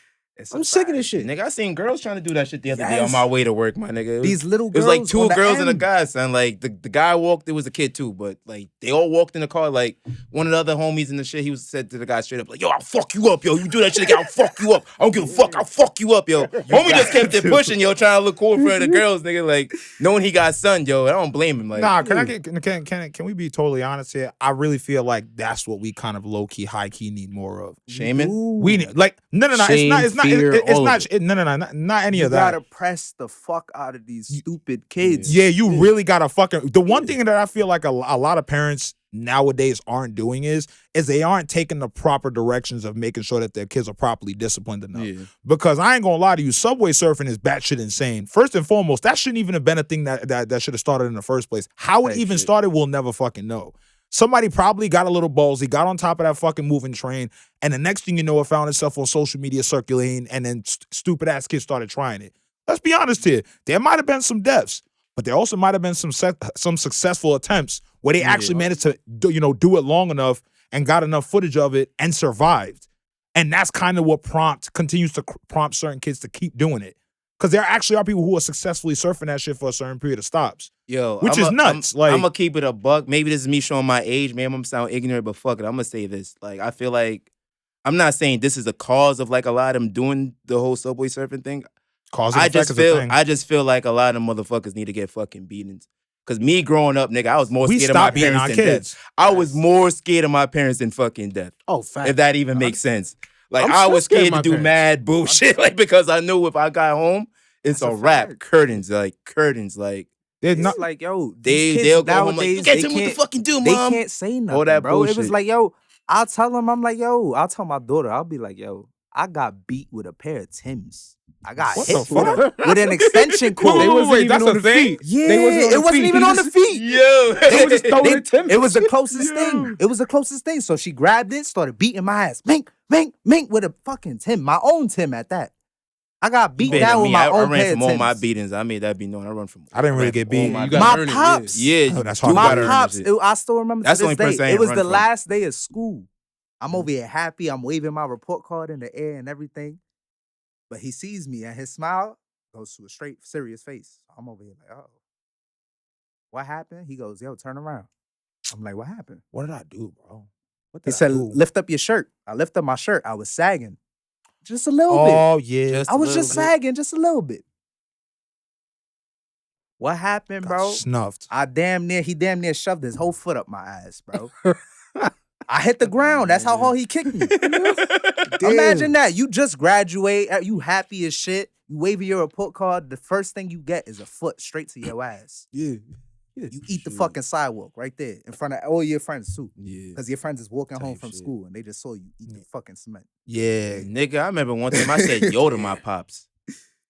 Speaker 4: I'm sick of this shit.
Speaker 1: Nigga, I seen girls trying to do that shit the other day on my way to work, my nigga.
Speaker 3: These little girls.
Speaker 1: It was like two girls and a
Speaker 3: end.
Speaker 1: guy, son. Like the guy walked, it was a kid too, but like they all walked in the car. Like one of the other homies in the shit, said to the guy straight up, like, yo, I'll fuck you up, yo. You do that shit again, I'll fuck you up. I don't give a fuck, I'll fuck you up, yo. Homie just kept it pushing, yo, trying to look cool in front of the girls, nigga. Like, knowing he got son, yo, I don't blame him. Like,
Speaker 2: nah, can we be totally honest here? I really feel like that's what we kind of low key, high key need more of.
Speaker 1: Shaming?
Speaker 2: We need like no.
Speaker 4: Shame,
Speaker 2: It's not not any of that.
Speaker 3: You gotta press the fuck out of these stupid kids.
Speaker 2: Yeah, you really gotta fucking. The one thing that I feel like a lot of parents nowadays aren't doing is they aren't taking the proper directions of making sure that their kids are properly disciplined enough.
Speaker 1: Yeah.
Speaker 2: Because I ain't gonna lie to you, subway surfing is batshit insane. First and foremost, that shouldn't even have been a thing that should have started in the first place. How it even started, we'll never fucking know. Somebody probably got a little ballsy, got on top of that fucking moving train, and the next thing you know, it found itself on social media circulating, and then stupid ass kids started trying it. Let's be honest here. There might have been some deaths, but there also might have been some successful attempts where they actually managed to do it long enough and got enough footage of it and survived. And that's kind of what continues to prompt certain kids to keep doing it. Because there actually are people who are successfully surfing that shit for a certain period of stops.
Speaker 1: Yo,
Speaker 2: which is nuts.
Speaker 1: I'm gonna keep it a buck. Maybe this is me showing my age. Maybe I'm gonna sound ignorant, but fuck it. I'm gonna say this. Like, I feel like I'm not saying this is the cause of like a lot of them doing the whole subway surfing thing. I just feel like a lot of them motherfuckers need to get fucking beatings. Cause me growing up, nigga, I was more scared of my parents than death. I was more scared of my parents than fucking death.
Speaker 4: Oh, fact.
Speaker 1: If that even makes sense. Like, I was scared to do mad bullshit, like, because I knew if I got home, it's a wrap. Curtains. Like,
Speaker 3: it's not like, yo,
Speaker 1: they'll go home like, you can't tell me what to fucking do, mom.
Speaker 3: They can't say nothing, bro. Bullshit. It was like, yo, I'll tell them, I'll tell my daughter, I'll be like, yo, I got beat with a pair of Timbs. I got hit with an extension cord.
Speaker 2: Wait, that's a thing?
Speaker 3: Yeah, it wasn't even on the feet. It was the closest thing. It was the closest thing. So she grabbed it, started beating my ass. Mink, with a fucking Tim. My own Tim at that. I got beat down with my own pair of Timbs. I ran from all my beatings. I made that be known.
Speaker 2: I didn't really get beat.
Speaker 3: My pops.
Speaker 1: Yeah.
Speaker 2: Oh, that's hard.
Speaker 3: My pops. I still remember
Speaker 1: that's
Speaker 3: to this day. It was the
Speaker 1: from.
Speaker 3: last day of school. I'm over here happy. I'm waving my report card in the air and everything. But he sees me and his smile goes to a straight, serious face. I'm over here like, oh. What happened? He goes, yo, turn around. I'm like, what happened?
Speaker 2: What did I do, bro?
Speaker 3: He said, lift up your shirt. I lift up my shirt. I was sagging. Just a little bit.
Speaker 2: Oh, yeah.
Speaker 3: I was just sagging just a little bit. What happened, bro?
Speaker 2: Snuffed.
Speaker 3: He damn near shoved his whole foot up my ass, bro. I hit the ground. That's how hard he kicked me. Imagine that. You just graduate. You happy as shit. You waving your report card. The first thing you get is a foot straight to your ass.
Speaker 4: Yeah.
Speaker 3: You eat the fucking sidewalk right there in front of all your friends too.
Speaker 1: Yeah.
Speaker 3: Because your friends is walking home from school and they just saw you eat the fucking cement.
Speaker 2: Yeah.
Speaker 1: Nigga, I remember one time I said yo to my pops.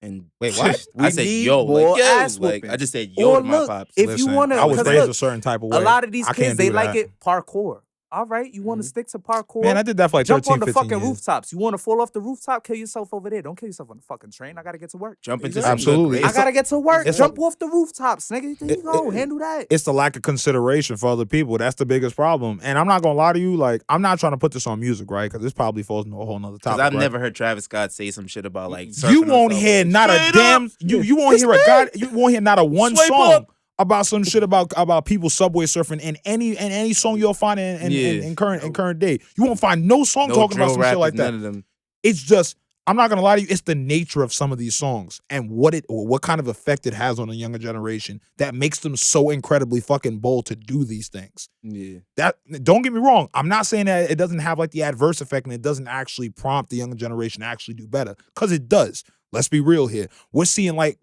Speaker 1: And
Speaker 2: wait, what?
Speaker 1: I said yo, like, yo, like I just said yo to my pops.
Speaker 3: If you want to,
Speaker 2: I was raised a certain type of way.
Speaker 3: A lot of these kids, they like it parkour. All right, you want to stick to parkour?
Speaker 2: Man, I did that for like 13, 15
Speaker 3: Jump on the fucking
Speaker 2: years.
Speaker 3: rooftops. You want to fall off the rooftop? Kill yourself over there. Don't kill yourself on the fucking train. I gotta get to work.
Speaker 1: Jump into
Speaker 2: Absolutely.
Speaker 3: I gotta get to work. Jump off the rooftops, nigga. There you go. Handle that.
Speaker 2: It's the lack of consideration for other people. That's the biggest problem. And I'm not gonna lie to you. Like, I'm not trying to put this on music, right? Because this probably falls into a whole nother topic.
Speaker 1: Because I've
Speaker 2: right?
Speaker 1: never heard Travis Scott say some shit about like.
Speaker 2: You won't hear not a damn. You won't hear a god. You won't hear not a one song about some shit about people subway surfing in any song you'll find in current day. You won't find no song talking about some shit like that.
Speaker 1: None of them.
Speaker 2: It's just, I'm not gonna lie to you, it's the nature of some of these songs and what kind of effect it has on the younger generation that makes them so incredibly fucking bold to do these things.
Speaker 1: Yeah.
Speaker 2: That, don't get me wrong, I'm not saying that it doesn't have like the adverse effect and it doesn't actually prompt the younger generation to actually do better, because it does. Let's be real here. We're seeing like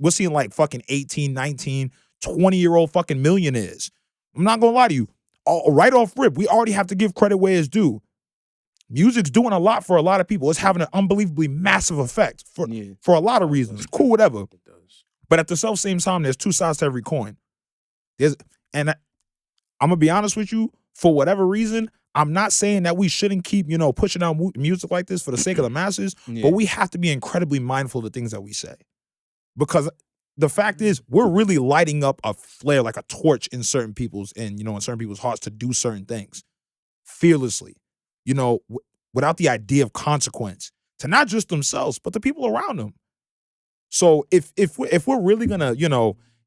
Speaker 2: fucking 18, 19, 20-year-old fucking millionaires. I'm not gonna lie to you. Right off rip, we already have to give credit where it's due. Music's doing a lot for a lot of people. It's having an unbelievably massive effect for a lot of reasons. Cool, whatever. It does. But at the same time, there's two sides to every coin. I'm gonna be honest with you. For whatever reason, I'm not saying that we shouldn't keep, pushing out music like this for the sake of the masses. But we have to be incredibly mindful of the things that we say, because the fact is, we're really lighting up a flare, like a torch in certain people's hearts to do certain things fearlessly, without the idea of consequence, to not just themselves, but the people around them. So if we're really gonna,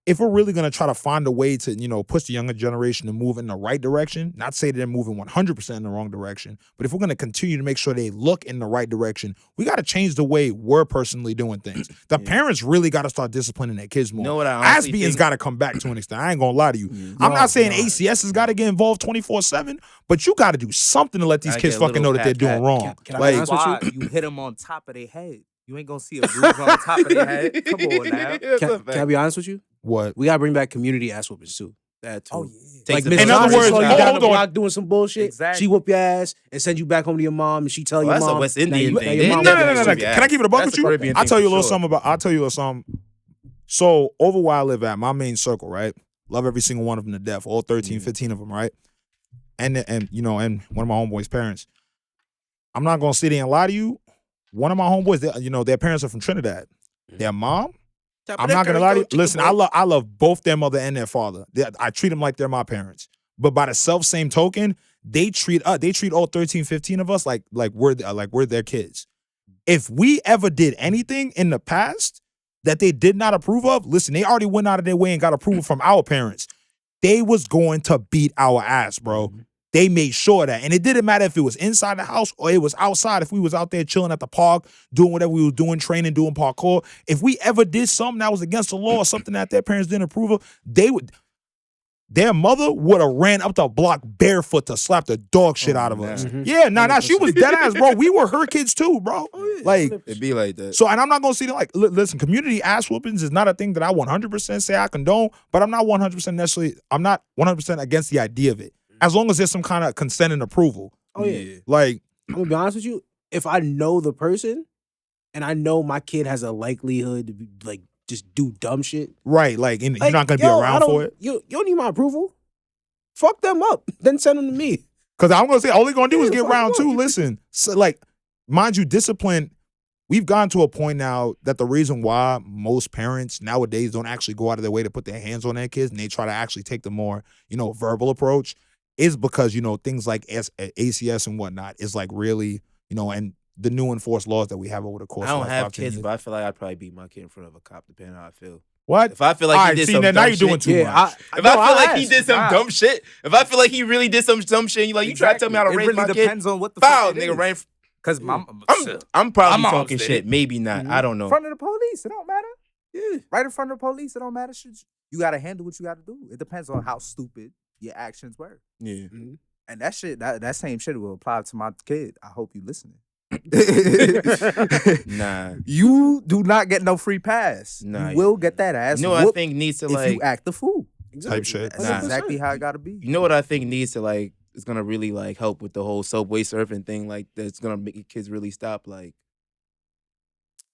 Speaker 2: if we're really gonna try to find a way to, push the younger generation to move in the right direction, not say that they're moving 100% in the wrong direction, but if we're gonna continue to make sure they look in the right direction, we gotta change the way we're personally doing things. The parents really gotta start disciplining their kids more.
Speaker 1: You know what I honestly
Speaker 2: Ass-beating's gotta come back to an extent. I ain't gonna lie to you. I'm not saying ACS has gotta get involved 24/7, but you gotta do something to let these kids fucking know that they're doing wrong.
Speaker 4: Can I be honest with
Speaker 3: you hit them on top of their head. You ain't gonna see a bruise on the top of their head. Come on now.
Speaker 4: Can I be honest with you?
Speaker 2: What?
Speaker 4: We gotta bring back community ass whoopings too.
Speaker 1: That too.
Speaker 3: Oh yeah.
Speaker 4: Like
Speaker 1: Takes
Speaker 4: Miss
Speaker 2: in other
Speaker 4: Johnson
Speaker 2: words,
Speaker 4: saw you down
Speaker 2: hold
Speaker 4: the
Speaker 2: on.
Speaker 4: block doing some bullshit.
Speaker 3: Exactly.
Speaker 4: She whoop your ass and send you back home to your mom, and she tell your
Speaker 1: that's
Speaker 4: mom.
Speaker 1: a West
Speaker 4: now
Speaker 1: Indian
Speaker 4: you-
Speaker 1: thing.
Speaker 4: now your mom
Speaker 2: No.
Speaker 4: whoop your ass.
Speaker 2: Can I keep it a buck
Speaker 1: That's
Speaker 2: with
Speaker 1: a
Speaker 2: you?
Speaker 1: Caribbean
Speaker 2: I'll
Speaker 1: thing
Speaker 2: tell you a
Speaker 1: for
Speaker 2: little
Speaker 1: sure.
Speaker 2: something about. I'll tell you a little something. So over where I live at, my main circle, right? Love every single one of them to death. All 13, 15 of them, right? And one of my homeboys' parents. I'm not gonna sit there and lie to you. One of my homeboys, their parents are from Trinidad. Their mom, I'm not gonna lie to you. Listen, I love both their mother and their father. I treat them like they're my parents. But by the same token, they treat all 13, 15 of us like we're their kids. If we ever did anything in the past that they did not approve of, listen, they already went out of their way and got approval from our parents. They was going to beat our ass, bro. They made sure of that. And it didn't matter if it was inside the house or it was outside. If we was out there chilling at the park, doing whatever we were doing, training, doing parkour. If we ever did something that was against the law or something that their parents didn't approve of, their mother would have ran up the block barefoot to slap the dog shit out of us. Yeah, she was dead ass, bro. We were her kids too, bro. Like,
Speaker 1: It'd be like that.
Speaker 2: so, and I'm not gonna see that. Like, listen, community ass whoopings is not a thing that I 100% say I condone, but I'm not 100% necessarily. I'm not 100% against the idea of it, as long as there's some kind of consent and approval.
Speaker 4: Oh yeah.
Speaker 2: Like,
Speaker 4: I'm gonna be honest with you. If I know the person, and I know my kid has a likelihood to be, like, just do dumb shit,
Speaker 2: right? Like, and
Speaker 4: like,
Speaker 2: you're not gonna be around for it.
Speaker 4: You don't need my approval. Fuck them up. Then send them to me.
Speaker 2: Because I'm gonna say all they're gonna do is
Speaker 4: Yeah,
Speaker 2: get
Speaker 4: fuck
Speaker 2: round
Speaker 4: them
Speaker 2: two.
Speaker 4: up.
Speaker 2: Listen, so, like, mind you, discipline. We've gotten to a point now that the reason why most parents nowadays don't actually go out of their way to put their hands on their kids and they try to actually take the more, verbal approach is because, things like ACS and whatnot is like really, and the new enforced laws that we have over the course
Speaker 1: I
Speaker 2: of
Speaker 1: don't
Speaker 2: like
Speaker 1: have
Speaker 2: 5, 10
Speaker 1: kids,
Speaker 2: years.
Speaker 1: but I feel like I'd probably beat my kid in front of a cop, depending on how I feel.
Speaker 2: What?
Speaker 1: If I feel like
Speaker 2: All
Speaker 1: he
Speaker 2: right,
Speaker 1: did
Speaker 2: see,
Speaker 1: some
Speaker 2: now
Speaker 1: dumb
Speaker 2: you're doing
Speaker 1: shit,
Speaker 2: too much.
Speaker 1: if I feel like he did some dumb shit, if I feel like he really did some dumb shit, you try to tell me how to raise my kid,
Speaker 3: depends on what the
Speaker 1: foul,
Speaker 3: fuck it
Speaker 1: nigga,
Speaker 3: is.
Speaker 1: right?
Speaker 3: Because
Speaker 1: I'm probably
Speaker 3: My mom's
Speaker 1: talking
Speaker 3: did
Speaker 1: shit.
Speaker 3: it.
Speaker 1: Maybe not. I don't know.
Speaker 3: in front of the police, it don't matter. Yeah, right in front of the police, it don't matter. You gotta handle what you gotta do. It depends on how stupid your actions were.
Speaker 1: Yeah.
Speaker 3: And that shit, that same shit will apply to my kid. I hope you listening.
Speaker 1: Nah.
Speaker 3: You do not get no free pass.
Speaker 1: Nah.
Speaker 3: You will get that ass.
Speaker 1: You know what I
Speaker 3: whooped
Speaker 1: think needs to,
Speaker 3: if
Speaker 1: like,
Speaker 3: you act the fool.
Speaker 2: Type shit.
Speaker 3: That's
Speaker 1: Nah.
Speaker 3: exactly how it gotta be.
Speaker 1: you know what I think needs to, like, it's gonna really, like, help with the whole subway surfing thing, like, that's gonna make kids really stop, like,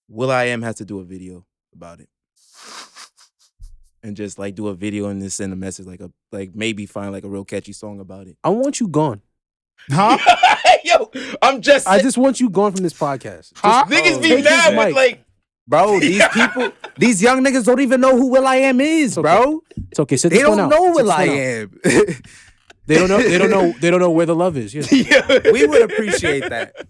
Speaker 1: will.i.am has to do a video about it. And just, like, do a video and just send a message, like maybe find, like, a real catchy song about it.
Speaker 4: I want you gone.
Speaker 2: Huh?
Speaker 1: Yo, I'm just
Speaker 4: I just want you gone from this podcast.
Speaker 2: Huh?
Speaker 1: niggas be
Speaker 4: Take his
Speaker 1: mad with,
Speaker 4: mic.
Speaker 1: like,
Speaker 3: Bro, these people, these young niggas don't even know who will.i.am is, bro.
Speaker 4: It's okay. Sit
Speaker 3: They
Speaker 4: this one
Speaker 3: don't
Speaker 4: out.
Speaker 3: know
Speaker 4: Sit this one out.
Speaker 3: will.i.am.
Speaker 4: They don't know. They don't know. They don't know where the love is. Yeah.
Speaker 3: We would appreciate that.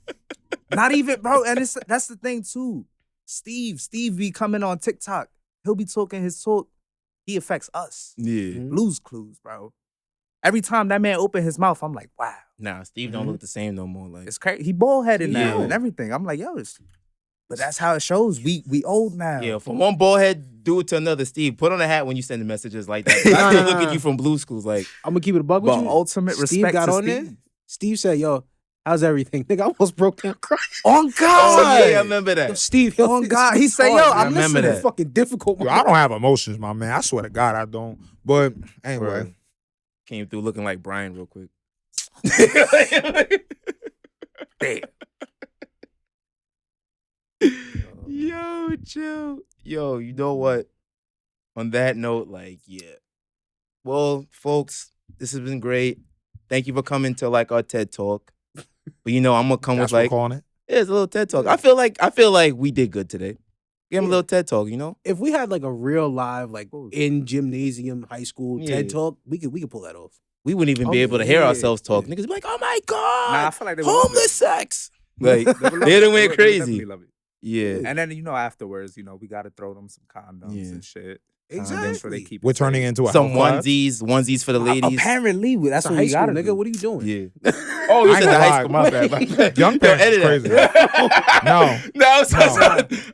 Speaker 3: Not even, bro. And that's the thing too. Steve be coming on TikTok. He'll be talking his talk. He affects us.
Speaker 1: yeah.
Speaker 3: Blues Clues, bro. Every time that man open his mouth, I'm like, wow,
Speaker 1: Nah, Steve don't look the same no more. Like,
Speaker 3: it's crazy. He bald headed now
Speaker 1: Yeah.
Speaker 3: and everything. I'm like, yo, but that's how it shows. We old now.
Speaker 1: yeah, from one bald head dude to another, Steve, put on a hat when you send messages like that. I still look at you from Blue Schools, like,
Speaker 4: I'm gonna keep it a bug with
Speaker 3: But
Speaker 4: you.
Speaker 3: ultimate
Speaker 4: Steve
Speaker 3: respect
Speaker 4: got
Speaker 3: to
Speaker 4: on
Speaker 3: Steve.
Speaker 4: there. Steve said, "Yo, how's everything?" Nigga, I almost broke down crying.
Speaker 3: On God.
Speaker 1: oh yeah, I remember
Speaker 4: Yo,
Speaker 1: that.
Speaker 4: Steve, yo,
Speaker 3: On
Speaker 4: it's
Speaker 3: God. He say,
Speaker 4: hard,
Speaker 3: yo,
Speaker 4: man.
Speaker 3: I'm
Speaker 1: remember
Speaker 3: listening.
Speaker 1: that.
Speaker 4: fucking difficult.
Speaker 2: Yo, I don't have emotions, my man. I swear to God, I don't. But anyway.
Speaker 1: Bro. Came through looking like Brian real quick.
Speaker 3: Damn.
Speaker 1: Yo, chill. Yo, you know what? On that note, like, yeah. Well, folks, this has been great. Thank you for coming to, like, our TED Talk. But I'm gonna come
Speaker 2: That's
Speaker 1: with,
Speaker 2: what we're
Speaker 1: like,
Speaker 2: calling it.
Speaker 1: yeah, it's a little TED Talk. I feel like we did good today. Give him a little TED Talk,
Speaker 4: If we had like a real live, like in gymnasium, high school
Speaker 1: Yeah.
Speaker 4: TED Talk, we could pull that off.
Speaker 1: We wouldn't even
Speaker 3: Oh,
Speaker 1: be able to hear
Speaker 3: yeah.
Speaker 1: ourselves talk. Niggas be like, oh my God.
Speaker 3: Nah, I feel like they would love
Speaker 1: homeless sex. Like they done went crazy.
Speaker 3: Definitely love it.
Speaker 1: Yeah.
Speaker 3: And then afterwards, we gotta throw them some condoms and shit.
Speaker 4: Exactly.
Speaker 3: Make sure they keep
Speaker 2: We're
Speaker 3: it
Speaker 2: turning
Speaker 3: safe.
Speaker 2: into a
Speaker 1: Some
Speaker 2: health class?
Speaker 1: onesies for the ladies.
Speaker 3: Apparently, that's
Speaker 4: It's a
Speaker 3: what
Speaker 4: high
Speaker 3: we
Speaker 4: school,
Speaker 3: gotta
Speaker 4: nigga.
Speaker 3: do.
Speaker 4: What are you doing?
Speaker 1: Yeah. Oh, you
Speaker 2: I ain't
Speaker 1: said the
Speaker 2: gonna
Speaker 1: high
Speaker 2: lie,
Speaker 1: school.
Speaker 2: my bad. Young parents is
Speaker 1: edit
Speaker 2: crazy.
Speaker 1: that.
Speaker 2: No.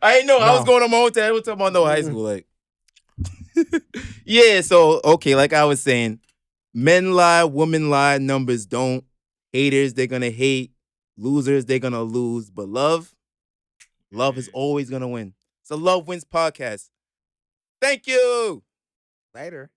Speaker 1: I ain't know. I was
Speaker 2: No.
Speaker 1: going on my own time. I was talking about no high school. Like, yeah. So okay, like I was saying, men lie, women lie, numbers don't. Haters, they're gonna hate. Losers, they're gonna lose. But love is always gonna win. It's a Love Wins podcast. Thank you.
Speaker 3: Later.